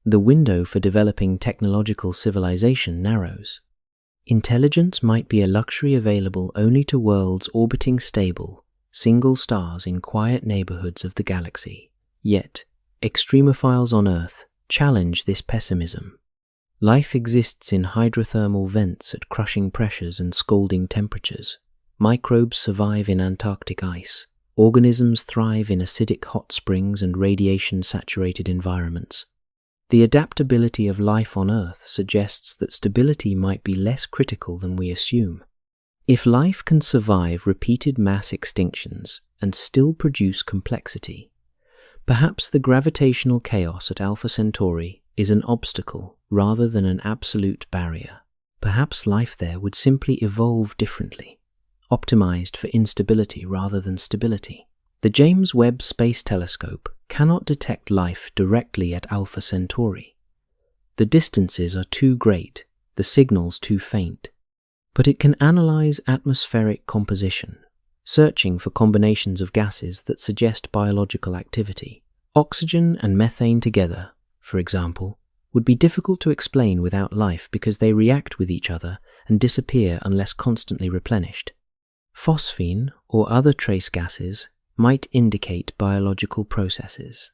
The window for developing technological civilization narrows. Intelligence might be a luxury available only to worlds orbiting stable, single stars in quiet neighborhoods of the galaxy. Yet, extremophiles on Earth challenge this pessimism. Life exists in hydrothermal vents at crushing pressures and scalding temperatures. Microbes survive in Antarctic ice. Organisms thrive in acidic hot springs and radiation-saturated environments. The adaptability of life on Earth suggests that stability might be less critical than we assume. If life can survive repeated mass extinctions and still produce complexity, perhaps the gravitational chaos at Alpha Centauri is an obstacle rather than an absolute barrier. Perhaps life there would simply evolve differently, optimized for instability rather than stability. The James Webb Space Telescope cannot detect life directly at Alpha Centauri. The distances are too great, the signals too faint, but it can analyze atmospheric composition, searching for combinations of gases that suggest biological activity. Oxygen and methane together, for example, would be difficult to explain without life because they react with each other and disappear unless constantly replenished. Phosphine or other trace gases might indicate biological processes.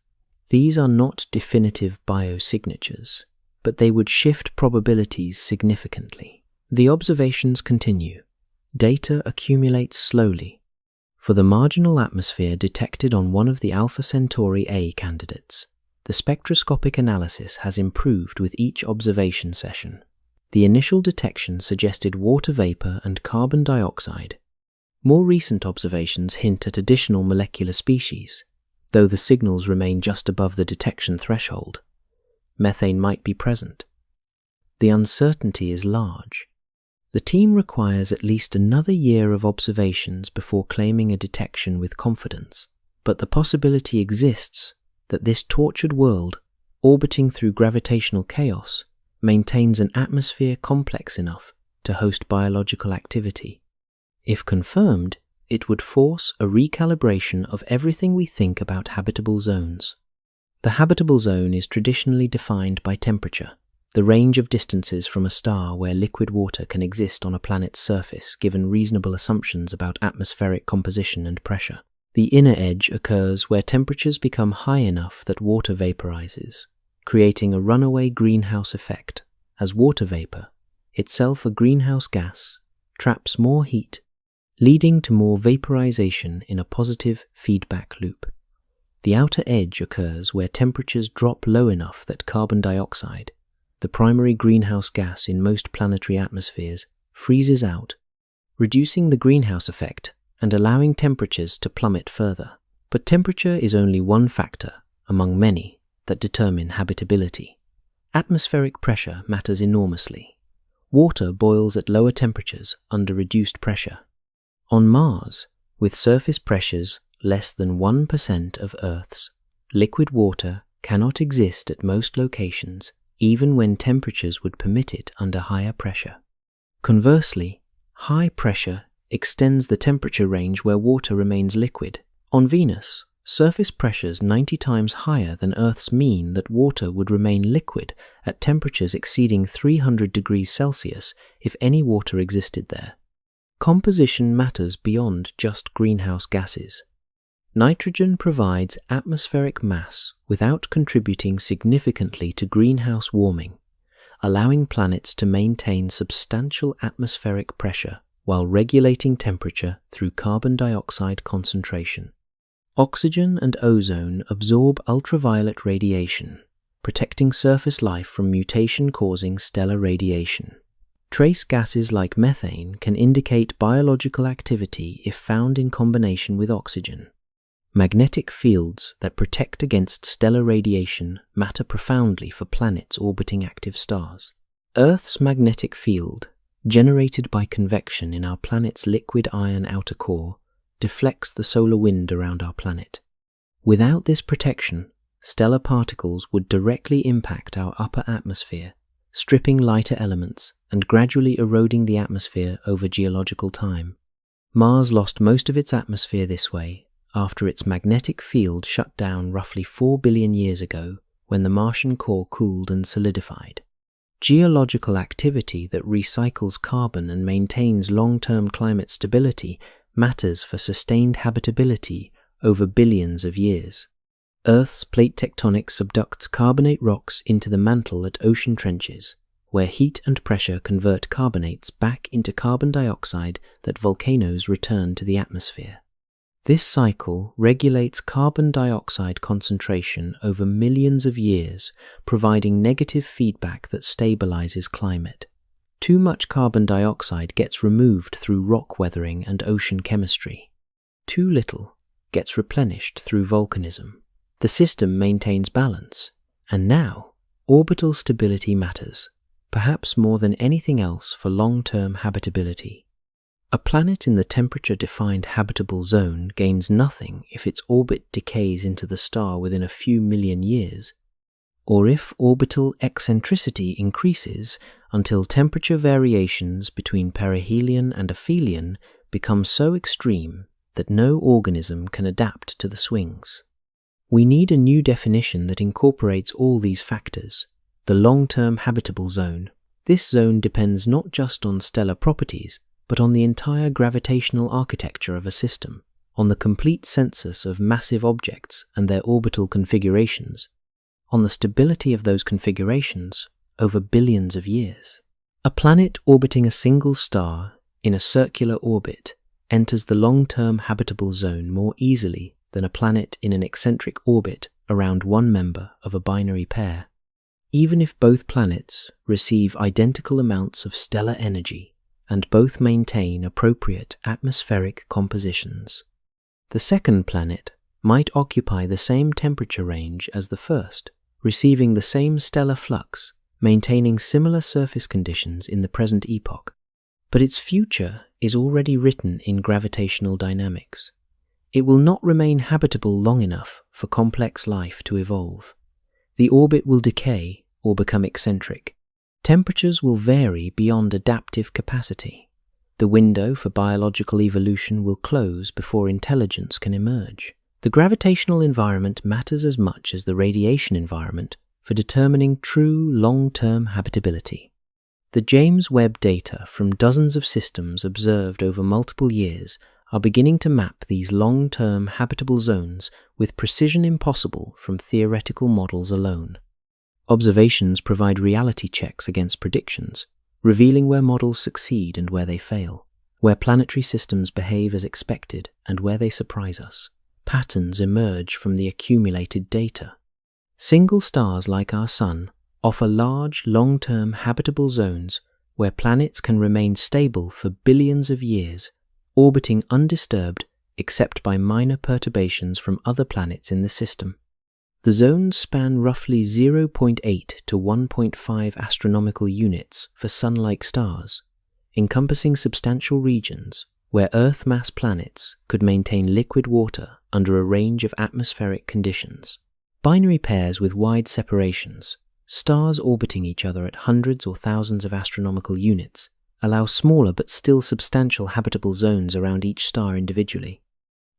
These are not definitive biosignatures, but they would shift probabilities significantly. The observations continue. Data accumulates slowly. For the marginal atmosphere detected on one of the Alpha Centauri A candidates, the spectroscopic analysis has improved with each observation session. The initial detection suggested water vapor and carbon dioxide. More recent observations hint at additional molecular species, though the signals remain just above the detection threshold. Methane might be present. The uncertainty is large. The team requires at least another year of observations before claiming a detection with confidence, but the possibility exists that this tortured world, orbiting through gravitational chaos, maintains an atmosphere complex enough to host biological activity. If confirmed, it would force a recalibration of everything we think about habitable zones. The habitable zone is traditionally defined by temperature, the range of distances from a star where liquid water can exist on a planet's surface given reasonable assumptions about atmospheric composition and pressure. The inner edge occurs where temperatures become high enough that water vaporizes, creating a runaway greenhouse effect, as water vapor, itself a greenhouse gas, traps more heat, leading to more vaporization in a positive feedback loop. The outer edge occurs where temperatures drop low enough that carbon dioxide, the primary greenhouse gas in most planetary atmospheres, freezes out, reducing the greenhouse effect and allowing temperatures to plummet further. But temperature is only one factor, among many, that determine habitability. Atmospheric pressure matters enormously. Water boils at lower temperatures under reduced pressure. On Mars, with surface pressures less than 1% of Earth's, liquid water cannot exist at most locations even when temperatures would permit it under higher pressure. Conversely, high pressure extends the temperature range where water remains liquid. On Venus, surface pressures 90 times higher than Earth's mean that water would remain liquid at temperatures exceeding 300 degrees Celsius if any water existed there. Composition matters beyond just greenhouse gases. Nitrogen provides atmospheric mass without contributing significantly to greenhouse warming, allowing planets to maintain substantial atmospheric pressure while regulating temperature through carbon dioxide concentration. Oxygen and ozone absorb ultraviolet radiation, protecting surface life from mutation-causing stellar radiation. Trace gases like methane can indicate biological activity if found in combination with oxygen. Magnetic fields that protect against stellar radiation matter profoundly for planets orbiting active stars. Earth's magnetic field, generated by convection in our planet's liquid iron outer core, deflects the solar wind around our planet. Without this protection, stellar particles would directly impact our upper atmosphere, stripping lighter elements and gradually eroding the atmosphere over geological time. Mars lost most of its atmosphere this way after its magnetic field shut down roughly 4 billion years ago when the Martian core cooled and solidified. Geological activity that recycles carbon and maintains long-term climate stability matters for sustained habitability over billions of years. Earth's plate tectonics subducts carbonate rocks into the mantle at ocean trenches, where heat and pressure convert carbonates back into carbon dioxide that volcanoes return to the atmosphere. This cycle regulates carbon dioxide concentration over millions of years, providing negative feedback that stabilizes climate. Too much carbon dioxide gets removed through rock weathering and ocean chemistry. Too little gets replenished through volcanism. The system maintains balance, and now orbital stability matters, perhaps more than anything else for long-term habitability. A planet in the temperature-defined habitable zone gains nothing if its orbit decays into the star within a few million years, or if orbital eccentricity increases until temperature variations between perihelion and aphelion become so extreme that no organism can adapt to the swings. We need a new definition that incorporates all these factors. The long-term habitable zone. This zone depends not just on stellar properties, but on the entire gravitational architecture of a system, on the complete census of massive objects and their orbital configurations, on the stability of those configurations over billions of years. A planet orbiting a single star in a circular orbit enters the long-term habitable zone more easily than a planet in an eccentric orbit around one member of a binary pair, even if both planets receive identical amounts of stellar energy and both maintain appropriate atmospheric compositions. The second planet might occupy the same temperature range as the first, receiving the same stellar flux, maintaining similar surface conditions in the present epoch, but its future is already written in gravitational dynamics. It will not remain habitable long enough for complex life to evolve. The orbit will decay or become eccentric. Temperatures will vary beyond adaptive capacity. The window for biological evolution will close before intelligence can emerge. The gravitational environment matters as much as the radiation environment for determining true long-term habitability. The James Webb data from dozens of systems observed over multiple years are beginning to map these long-term habitable zones with precision impossible from theoretical models alone. Observations provide reality checks against predictions, revealing where models succeed and where they fail, where planetary systems behave as expected and where they surprise us. Patterns emerge from the accumulated data. Single stars like our Sun offer large, long-term habitable zones where planets can remain stable for billions of years, orbiting undisturbed except by minor perturbations from other planets in the system. The zones span roughly 0.8 to 1.5 astronomical units for Sun-like stars, encompassing substantial regions where Earth-mass planets could maintain liquid water under a range of atmospheric conditions. Binary pairs with wide separations, stars orbiting each other at hundreds or thousands of astronomical units, allow smaller but still substantial habitable zones around each star individually.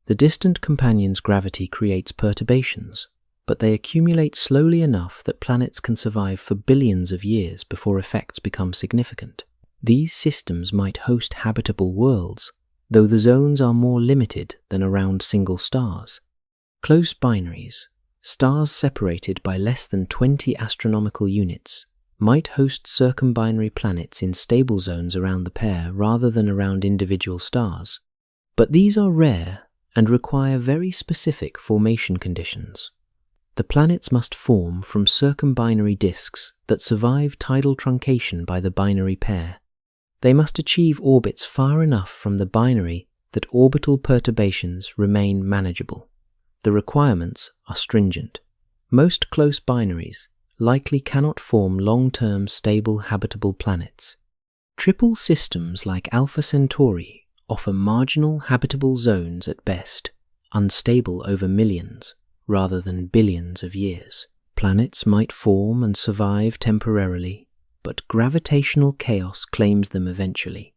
The distant companion's gravity creates perturbations, but they accumulate slowly enough that planets can survive for billions of years before effects become significant. These systems might host habitable worlds, though the zones are more limited than around single stars. Close binaries, stars separated by less than 20 astronomical units, might host circumbinary planets in stable zones around the pair rather than around individual stars. But these are rare and require very specific formation conditions. The planets must form from circumbinary disks that survive tidal truncation by the binary pair. They must achieve orbits far enough from the binary that orbital perturbations remain manageable. The requirements are stringent. Most close binaries likely cannot form long-term stable habitable planets. Triple systems like Alpha Centauri offer marginal habitable zones at best, unstable over millions rather than billions of years. Planets might form and survive temporarily, but gravitational chaos claims them eventually.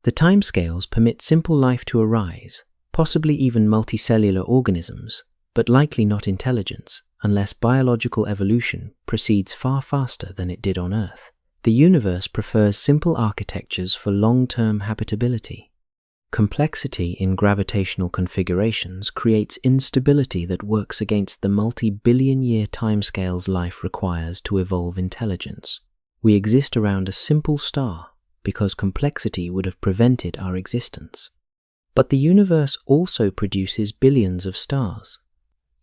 The timescales permit simple life to arise, possibly even multicellular organisms, but likely not intelligence, unless biological evolution proceeds far faster than it did on Earth. The universe prefers simple architectures for long-term habitability. Complexity in gravitational configurations creates instability that works against the multi-billion-year timescales life requires to evolve intelligence. We exist around a simple star because complexity would have prevented our existence. But the universe also produces billions of stars.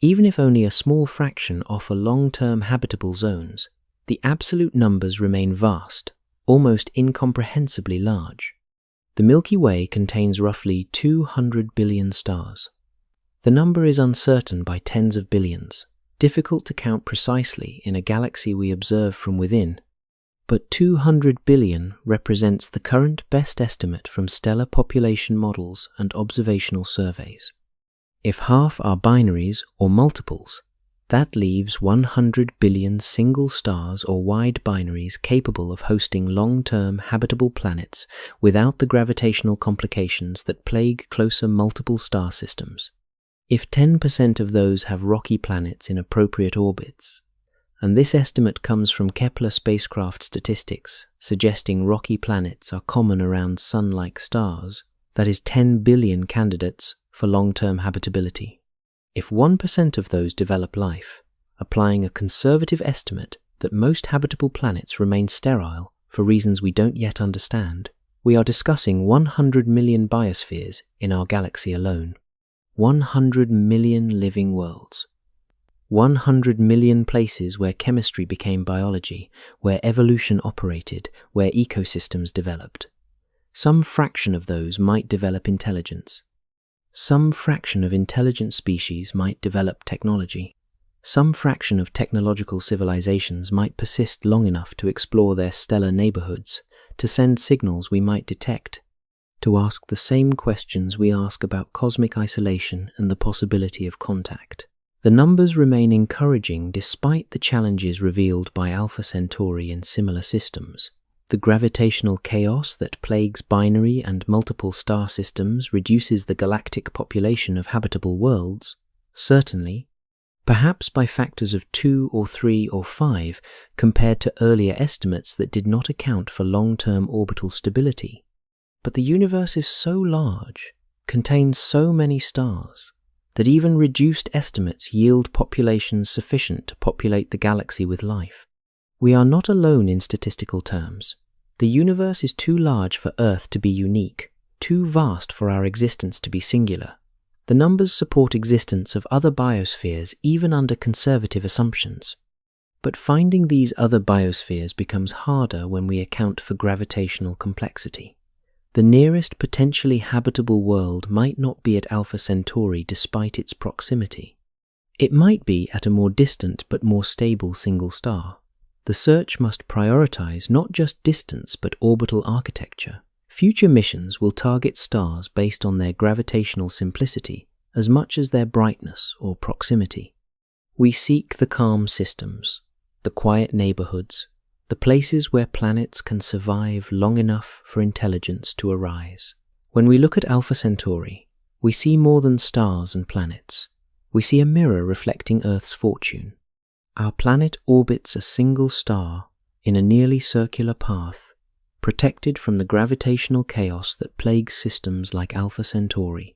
Even if only a small fraction offer long-term habitable zones, the absolute numbers remain vast, almost incomprehensibly large. The Milky Way contains roughly 200 billion stars. The number is uncertain by tens of billions, difficult to count precisely in a galaxy we observe from within, but 200 billion represents the current best estimate from stellar population models and observational surveys. If half are binaries or multiples, that leaves 100 billion single stars or wide binaries capable of hosting long-term habitable planets without the gravitational complications that plague closer multiple star systems. If 10% of those have rocky planets in appropriate orbits, and this estimate comes from Kepler spacecraft statistics, suggesting rocky planets are common around Sun-like stars, that is 10 billion candidates for long-term habitability. If 1% of those develop life, applying a conservative estimate that most habitable planets remain sterile for reasons we don't yet understand, we are discussing 100 million biospheres in our galaxy alone. 100 million living worlds. 100 million places where chemistry became biology, where evolution operated, where ecosystems developed. Some fraction of those might develop intelligence. Some fraction of intelligent species might develop technology. Some fraction of technological civilizations might persist long enough to explore their stellar neighborhoods, to send signals we might detect, to ask the same questions we ask about cosmic isolation and the possibility of contact. The numbers remain encouraging despite the challenges revealed by Alpha Centauri and similar systems. The gravitational chaos that plagues binary and multiple star systems reduces the galactic population of habitable worlds, certainly, perhaps by factors of 2 or 3 or 5 compared to earlier estimates that did not account for long-term orbital stability. But the universe is so large, contains so many stars, that even reduced estimates yield populations sufficient to populate the galaxy with life. We are not alone in statistical terms. The universe is too large for Earth to be unique, too vast for our existence to be singular. The numbers support existence of other biospheres even under conservative assumptions. But finding these other biospheres becomes harder when we account for gravitational complexity. The nearest potentially habitable world might not be at Alpha Centauri despite its proximity. It might be at a more distant but more stable single star. The search must prioritize not just distance but orbital architecture. Future missions will target stars based on their gravitational simplicity as much as their brightness or proximity. We seek the calm systems, the quiet neighborhoods, the places where planets can survive long enough for intelligence to arise. When we look at Alpha Centauri, we see more than stars and planets. We see a mirror reflecting Earth's fortune. Our planet orbits a single star in a nearly circular path, protected from the gravitational chaos that plagues systems like Alpha Centauri.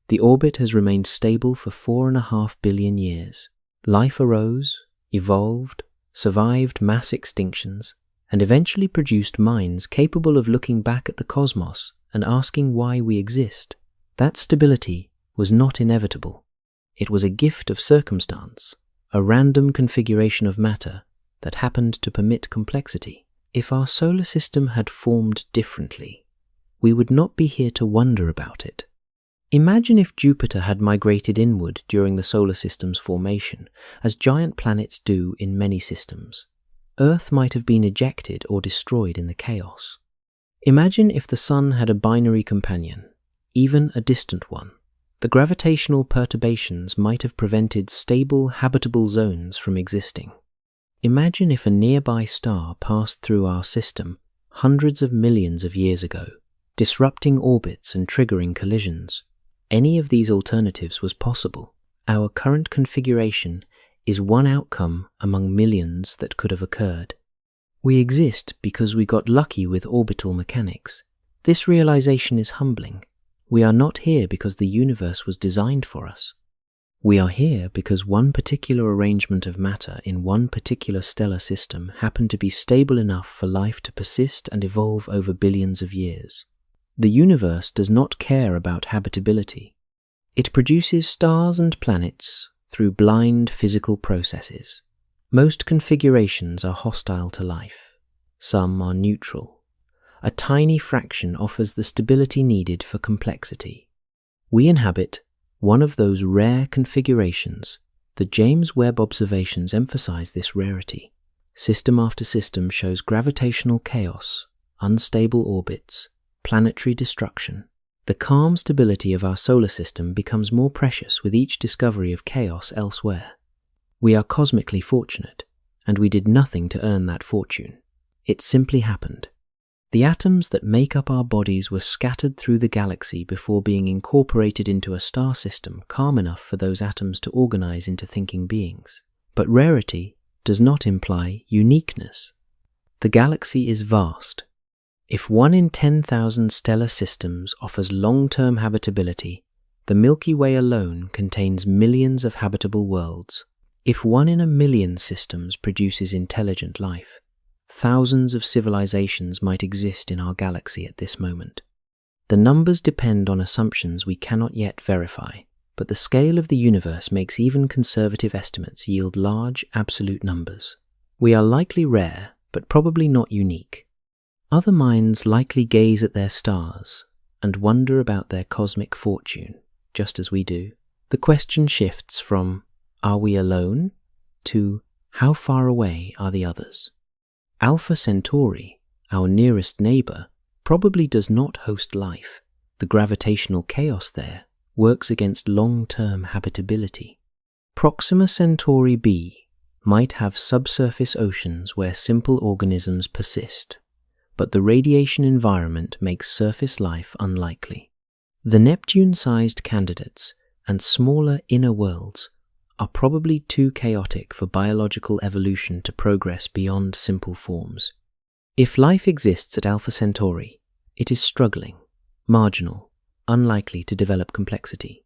The orbit has remained stable for 4.5 billion years. Life arose, evolved, survived mass extinctions, and eventually produced minds capable of looking back at the cosmos and asking why we exist. That stability was not inevitable. It was a gift of circumstance, a random configuration of matter that happened to permit complexity. If our solar system had formed differently, we would not be here to wonder about it. Imagine if Jupiter had migrated inward during the solar system's formation, as giant planets do in many systems. Earth might have been ejected or destroyed in the chaos. Imagine if the Sun had a binary companion, even a distant one. The gravitational perturbations might have prevented stable, habitable zones from existing. Imagine if a nearby star passed through our system hundreds of millions of years ago, disrupting orbits and triggering collisions. Any of these alternatives was possible. Our current configuration is one outcome among millions that could have occurred. We exist because we got lucky with orbital mechanics. This realization is humbling. We are not here because the universe was designed for us. We are here because one particular arrangement of matter in one particular stellar system happened to be stable enough for life to persist and evolve over billions of years. The universe does not care about habitability. It produces stars and planets through blind physical processes. Most configurations are hostile to life. Some are neutral. A tiny fraction offers the stability needed for complexity. We inhabit one of those rare configurations. The James Webb observations emphasize this rarity. System after system shows gravitational chaos, unstable orbits, planetary destruction. The calm stability of our solar system becomes more precious with each discovery of chaos elsewhere. We are cosmically fortunate, and we did nothing to earn that fortune. It simply happened. The atoms that make up our bodies were scattered through the galaxy before being incorporated into a star system calm enough for those atoms to organize into thinking beings. But rarity does not imply uniqueness. The galaxy is vast. If 1 in 10,000 stellar systems offers long-term habitability, the Milky Way alone contains millions of habitable worlds. If 1 in a million systems produces intelligent life, thousands of civilizations might exist in our galaxy at this moment. The numbers depend on assumptions we cannot yet verify, but the scale of the universe makes even conservative estimates yield large absolute numbers. We are likely rare, but probably not unique. Other minds likely gaze at their stars and wonder about their cosmic fortune, just as we do. The question shifts from, are we alone, to how far away are the others? Alpha Centauri, our nearest neighbor, probably does not host life. The gravitational chaos there works against long-term habitability. Proxima Centauri B might have subsurface oceans where simple organisms persist, but the radiation environment makes surface life unlikely. The Neptune-sized candidates and smaller inner worlds are probably too chaotic for biological evolution to progress beyond simple forms. If life exists at Alpha Centauri, it is struggling, marginal, unlikely to develop complexity.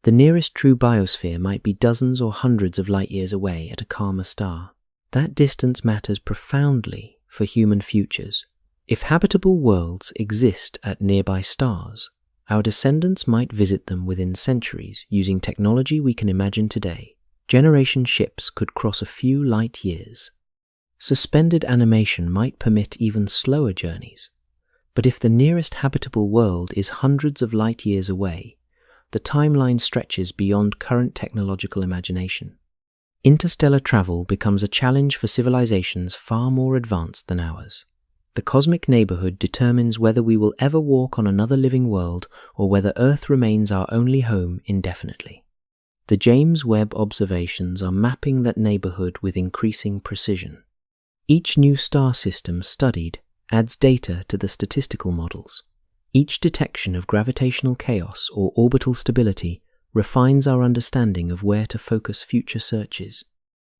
The nearest true biosphere might be dozens or hundreds of light years away at a calmer star. That distance matters profoundly for human futures. If habitable worlds exist at nearby stars, our descendants might visit them within centuries using technology we can imagine today. Generation ships could cross a few light years. Suspended animation might permit even slower journeys. But if the nearest habitable world is hundreds of light years away, the timeline stretches beyond current technological imagination. Interstellar travel becomes a challenge for civilizations far more advanced than ours. The cosmic neighborhood determines whether we will ever walk on another living world or whether Earth remains our only home indefinitely. The James Webb observations are mapping that neighborhood with increasing precision. Each new star system studied adds data to the statistical models. Each detection of gravitational chaos or orbital stability refines our understanding of where to focus future searches.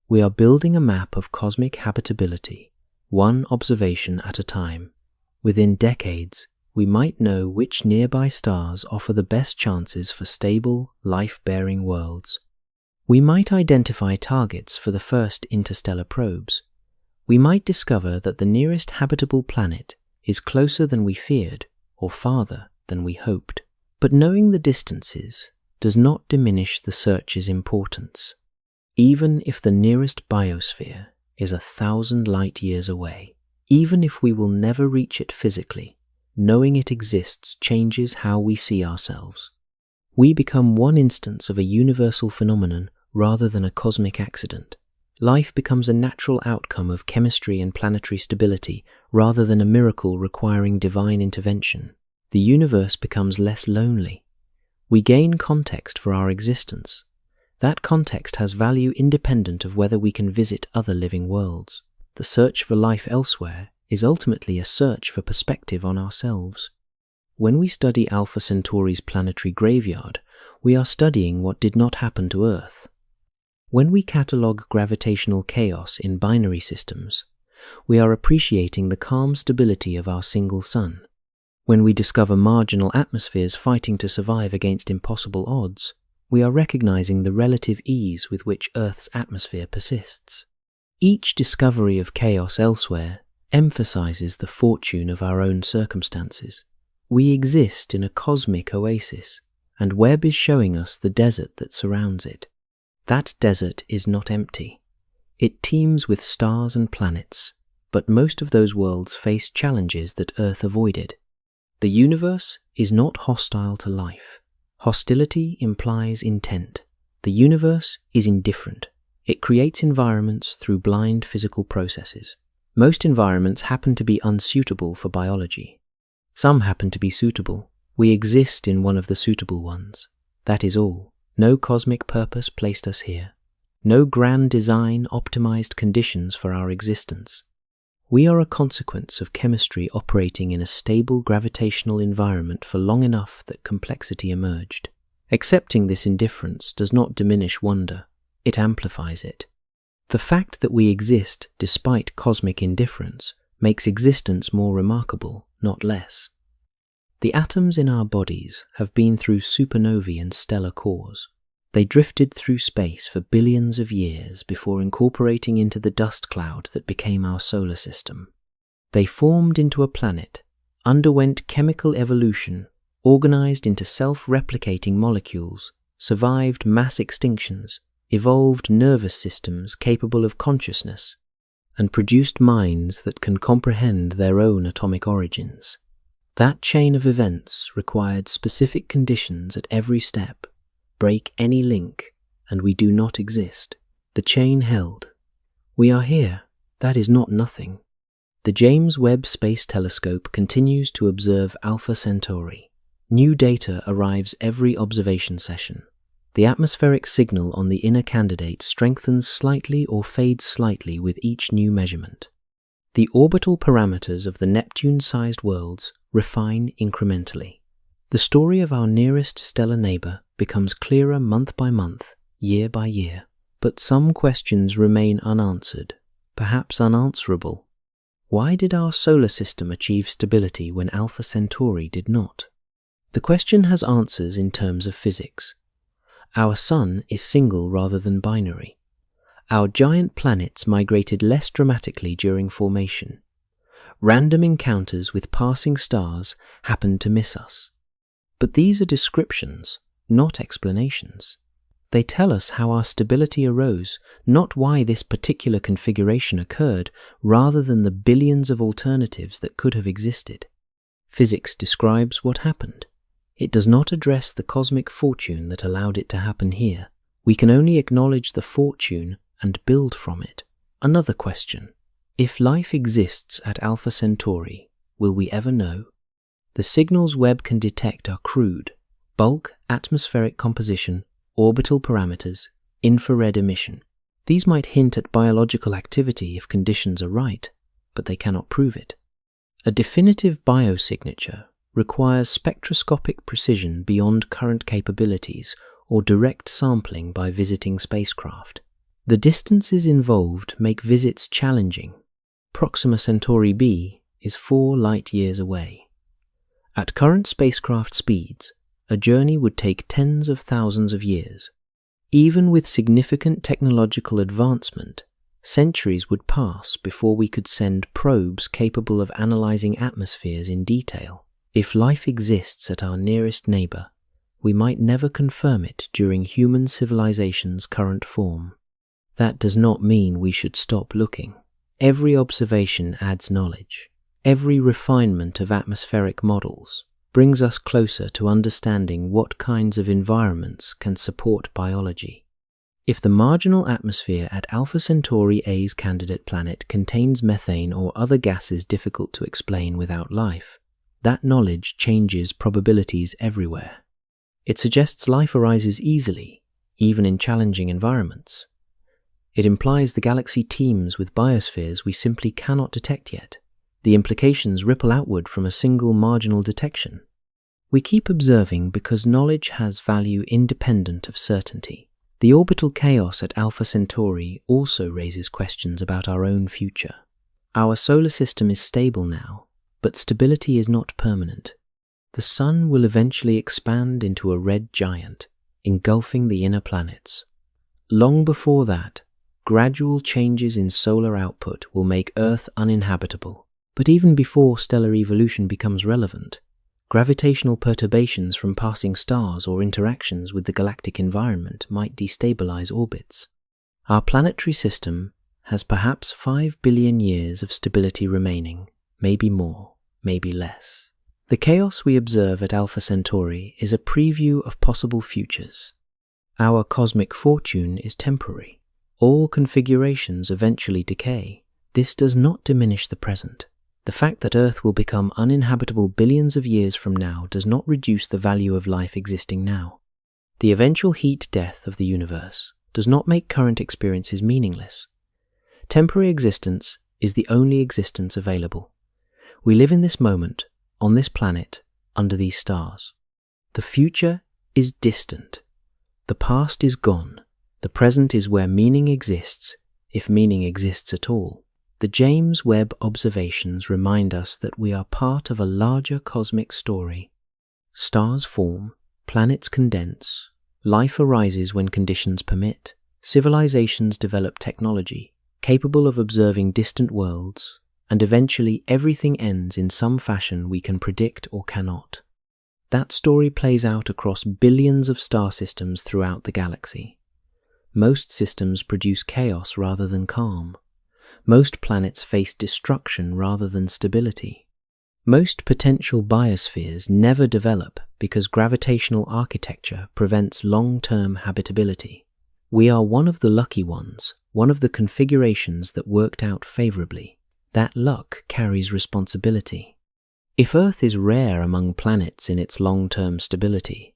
We are building a map of cosmic habitability, one observation at a time. Within decades, we might know which nearby stars offer the best chances for stable, life-bearing worlds. We might identify targets for the first interstellar probes. We might discover that the nearest habitable planet is closer than we feared or farther than we hoped. But knowing the distances does not diminish the search's importance. Even if the nearest biosphere is 1,000 light years away, even if we will never reach it physically, knowing it exists changes how we see ourselves. We become one instance of a universal phenomenon rather than a cosmic accident. Life becomes a natural outcome of chemistry and planetary stability rather than a miracle requiring divine intervention. The universe becomes less lonely. We gain context for our existence. That context has value independent of whether we can visit other living worlds. The search for life elsewhere is ultimately a search for perspective on ourselves. When we study Alpha Centauri's planetary graveyard, we are studying what did not happen to Earth. When we catalogue gravitational chaos in binary systems, we are appreciating the calm stability of our single sun. When we discover marginal atmospheres fighting to survive against impossible odds, we are recognizing the relative ease with which Earth's atmosphere persists. Each discovery of chaos elsewhere emphasizes the fortune of our own circumstances. We exist in a cosmic oasis, and Webb is showing us the desert that surrounds it. That desert is not empty. It teems with stars and planets, but most of those worlds face challenges that Earth avoided. The universe is not hostile to life. Hostility implies intent. The universe is indifferent. It creates environments through blind physical processes. Most environments happen to be unsuitable for biology. Some happen to be suitable. We exist in one of the suitable ones. That is all. No cosmic purpose placed us here. No grand design optimized conditions for our existence. We are a consequence of chemistry operating in a stable gravitational environment for long enough that complexity emerged. Accepting this indifference does not diminish wonder, it amplifies it. The fact that we exist despite cosmic indifference makes existence more remarkable, not less. The atoms in our bodies have been through supernovae and stellar cores. They drifted through space for billions of years before incorporating into the dust cloud that became our solar system. They formed into a planet, underwent chemical evolution, organized into self-replicating molecules, survived mass extinctions, evolved nervous systems capable of consciousness, and produced minds that can comprehend their own atomic origins. That chain of events required specific conditions at every step. Break any link, and we do not exist. The chain held. We are here. That is not nothing. The James Webb Space Telescope continues to observe Alpha Centauri. New data arrives every observation session. The atmospheric signal on the inner candidate strengthens slightly or fades slightly with each new measurement. The orbital parameters of the Neptune-sized worlds refine incrementally. The story of our nearest stellar neighbor becomes clearer month by month, year by year, but some questions remain unanswered, perhaps unanswerable. Why did our solar system achieve stability when Alpha Centauri did not? The question has answers in terms of physics. Our sun is single rather than binary. Our giant planets migrated less dramatically during formation. Random encounters with passing stars happened to miss us. But these are descriptions, not explanations. They tell us how our stability arose, not why this particular configuration occurred, rather than the billions of alternatives that could have existed. Physics describes what happened. It does not address the cosmic fortune that allowed it to happen here. We can only acknowledge the fortune and build from it. Another question. If life exists at Alpha Centauri, will we ever know? The signals Webb can detect are crude: bulk, atmospheric composition, orbital parameters, infrared emission. These might hint at biological activity if conditions are right, but they cannot prove it. A definitive biosignature requires spectroscopic precision beyond current capabilities or direct sampling by visiting spacecraft. The distances involved make visits challenging. Proxima Centauri B is 4 light-years away. At current spacecraft speeds, a journey would take tens of thousands of years. Even with significant technological advancement, centuries would pass before we could send probes capable of analyzing atmospheres in detail. If life exists at our nearest neighbor, we might never confirm it during human civilization's current form. That does not mean we should stop looking. Every observation adds knowledge. Every refinement of atmospheric models brings us closer to understanding what kinds of environments can support biology. If the marginal atmosphere at Alpha Centauri A's candidate planet contains methane or other gases difficult to explain without life, that knowledge changes probabilities everywhere. It suggests life arises easily, even in challenging environments. It implies the galaxy teems with biospheres we simply cannot detect yet. The implications ripple outward from a single marginal detection. We keep observing because knowledge has value independent of certainty. The orbital chaos at Alpha Centauri also raises questions about our own future. Our solar system is stable now, but stability is not permanent. The sun will eventually expand into a red giant, engulfing the inner planets. Long before that, gradual changes in solar output will make Earth uninhabitable. But even before stellar evolution becomes relevant, gravitational perturbations from passing stars or interactions with the galactic environment might destabilize orbits. Our planetary system has perhaps 5 billion years of stability remaining, maybe more, maybe less. The chaos we observe at Alpha Centauri is a preview of possible futures. Our cosmic fortune is temporary. All configurations eventually decay. This does not diminish the present. The fact that Earth will become uninhabitable billions of years from now does not reduce the value of life existing now. The eventual heat death of the universe does not make current experiences meaningless. Temporary existence is the only existence available. We live in this moment, on this planet, under these stars. The future is distant. The past is gone. The present is where meaning exists, if meaning exists at all. The James Webb observations remind us that we are part of a larger cosmic story. Stars form, planets condense, life arises when conditions permit, civilizations develop technology capable of observing distant worlds, and eventually everything ends in some fashion we can predict or cannot. That story plays out across billions of star systems throughout the galaxy. Most systems produce chaos rather than calm. Most planets face destruction rather than stability. Most potential biospheres never develop because gravitational architecture prevents long-term habitability. We are one of the lucky ones, one of the configurations that worked out favorably. That luck carries responsibility. If Earth is rare among planets in its long-term stability,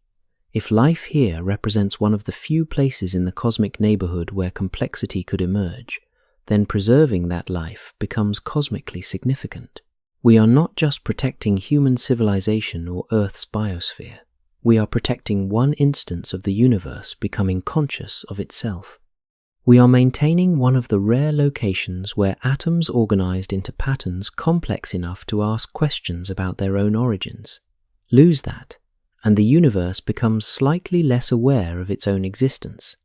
if life here represents one of the few places in the cosmic neighborhood where complexity could emerge, then preserving that life becomes cosmically significant. We are not just protecting human civilization or Earth's biosphere. We are protecting one instance of the universe becoming conscious of itself. We are maintaining one of the rare locations where atoms organized into patterns complex enough to ask questions about their own origins. Lose that, and the universe becomes slightly less aware of its own existence.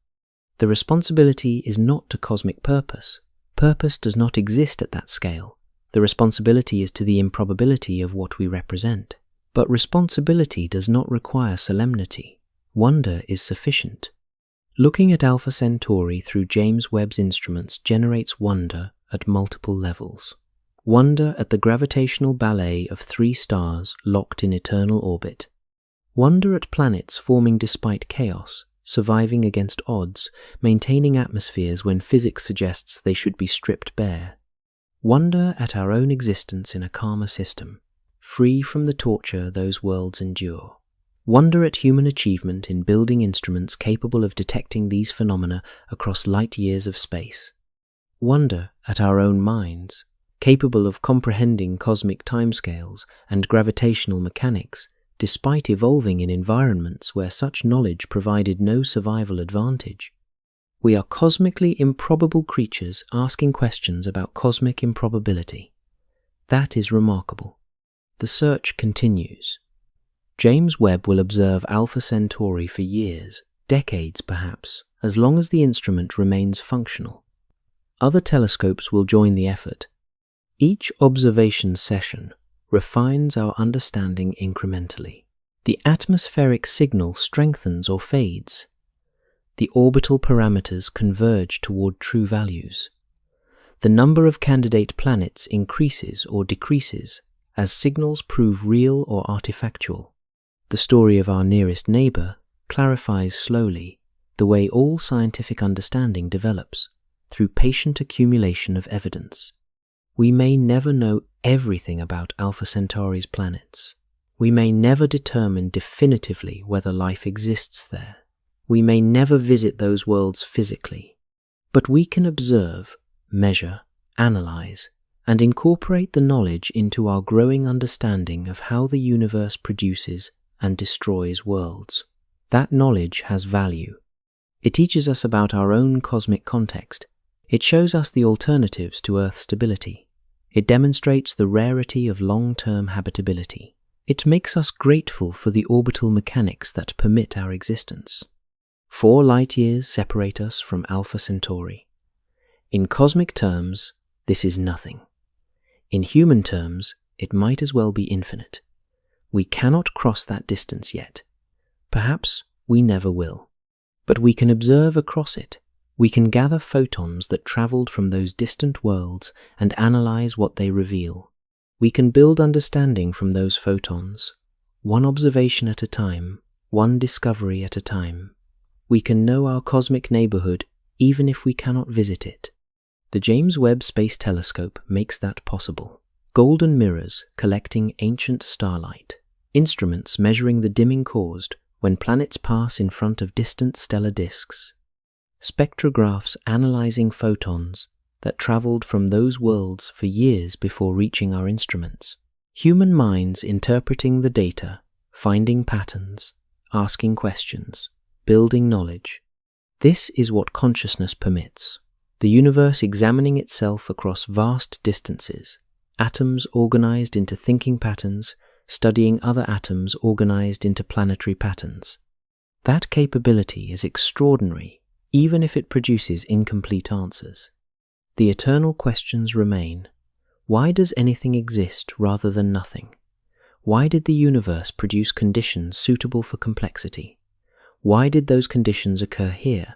The responsibility is not to cosmic purpose. Purpose does not exist at that scale. The responsibility is to the improbability of what we represent. But responsibility does not require solemnity. Wonder is sufficient. Looking at Alpha Centauri through James Webb's instruments generates wonder at multiple levels. Wonder at the gravitational ballet of 3 stars locked in eternal orbit. Wonder at planets forming despite chaos, surviving against odds, maintaining atmospheres when physics suggests they should be stripped bare. Wonder at our own existence in a calmer system, free from the torture those worlds endure. Wonder at human achievement in building instruments capable of detecting these phenomena across light years of space. Wonder at our own minds, capable of comprehending cosmic timescales and gravitational mechanics, despite evolving in environments where such knowledge provided no survival advantage. We are cosmically improbable creatures asking questions about cosmic improbability. That is remarkable. The search continues. James Webb will observe Alpha Centauri for years, decades perhaps, as long as the instrument remains functional. Other telescopes will join the effort. Each observation session refines our understanding incrementally. The atmospheric signal strengthens or fades. The orbital parameters converge toward true values. The number of candidate planets increases or decreases as signals prove real or artifactual. The story of our nearest neighbor clarifies slowly, the way all scientific understanding develops, through patient accumulation of evidence. We may never know everything about Alpha Centauri's planets. We may never determine definitively whether life exists there. We may never visit those worlds physically. But we can observe, measure, analyze, and incorporate the knowledge into our growing understanding of how the universe produces and destroys worlds. That knowledge has value. It teaches us about our own cosmic context. It shows us the alternatives to Earth's stability. It demonstrates the rarity of long-term habitability. It makes us grateful for the orbital mechanics that permit our existence. 4 light-years separate us from Alpha Centauri. In cosmic terms, this is nothing. In human terms, it might as well be infinite. We cannot cross that distance yet. Perhaps we never will. But we can observe across it. We can gather photons that traveled from those distant worlds and analyze what they reveal. We can build understanding from those photons, one observation at a time, one discovery at a time. We can know our cosmic neighborhood even if we cannot visit it. The James Webb Space Telescope makes that possible. Golden mirrors collecting ancient starlight. Instruments measuring the dimming caused when planets pass in front of distant stellar disks. Spectrographs analyzing photons that traveled from those worlds for years before reaching our instruments. Human minds interpreting the data, finding patterns, asking questions, building knowledge. This is what consciousness permits. the universe examining itself across vast distances, atoms organized into thinking patterns, studying other atoms organized into planetary patterns. That capability is extraordinary, even if it produces incomplete answers. The eternal questions remain. Why does anything exist rather than nothing? Why did the universe produce conditions suitable for complexity? Why did those conditions occur here?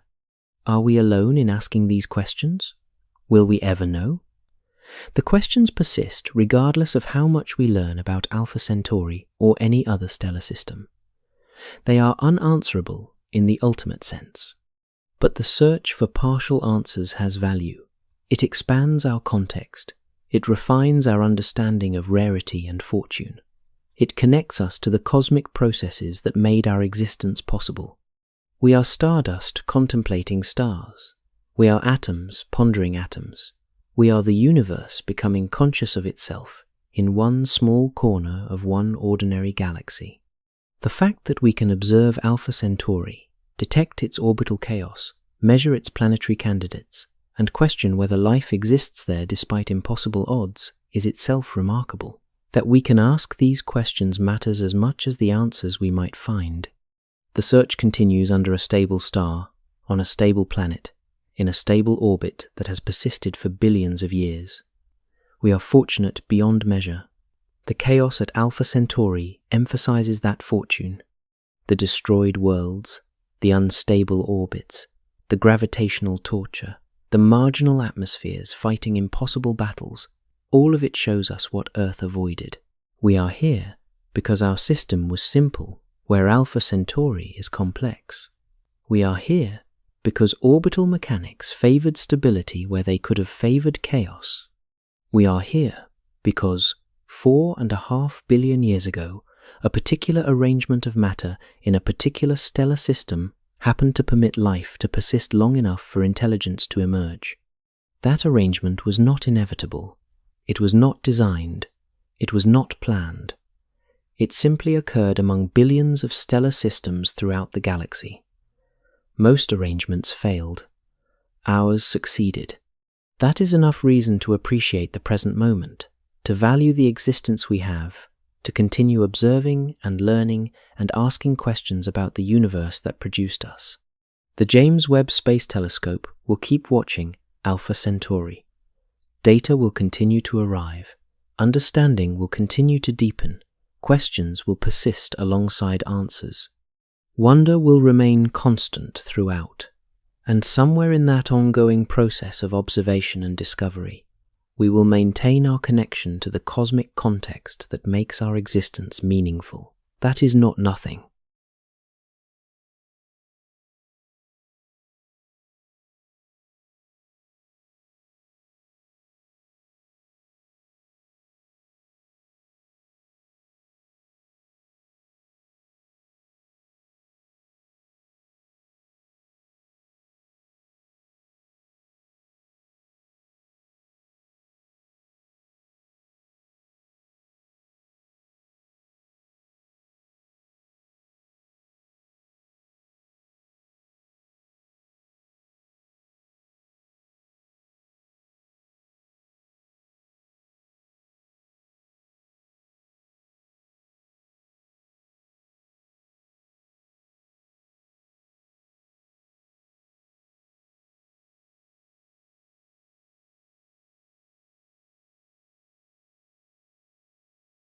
Are we alone in asking these questions? Will we ever know? The questions persist regardless of how much we learn about Alpha Centauri or any other stellar system. They are unanswerable in the ultimate sense. But the search for partial answers has value. It expands our context. It refines our understanding of rarity and fortune. It connects us to the cosmic processes that made our existence possible. We are stardust contemplating stars. We are atoms pondering atoms. We are the universe becoming conscious of itself in one small corner of one ordinary galaxy. The fact that we can observe Alpha Centauri, detect its orbital chaos, measure its planetary candidates, and question whether life exists there despite impossible odds is itself remarkable. That we can ask these questions matters as much as the answers we might find. The search continues under a stable star, on a stable planet, in a stable orbit that has persisted for billions of years. We are fortunate beyond measure. The chaos at Alpha Centauri emphasizes that fortune. The destroyed worlds, the unstable orbits, the gravitational torture, the marginal atmospheres fighting impossible battles, all of it shows us what Earth avoided. We are here because our system was simple, where Alpha Centauri is complex. We are here because orbital mechanics favored stability where they could have favored chaos. We are here because 4.5 billion years ago, a particular arrangement of matter in a particular stellar system happened to permit life to persist long enough for intelligence to emerge. That arrangement was not inevitable. It was not designed. It was not planned. It simply occurred among billions of stellar systems throughout the galaxy. Most arrangements failed. Ours succeeded. That is enough reason to appreciate the present moment, to value the existence we have, to continue observing and learning and asking questions about the universe that produced us. The James Webb Space Telescope will keep watching Alpha Centauri. Data will continue to arrive. Understanding will continue to deepen. Questions will persist alongside answers. Wonder will remain constant throughout. And somewhere in that ongoing process of observation and discovery, we will maintain our connection to the cosmic context that makes our existence meaningful. That is not nothing.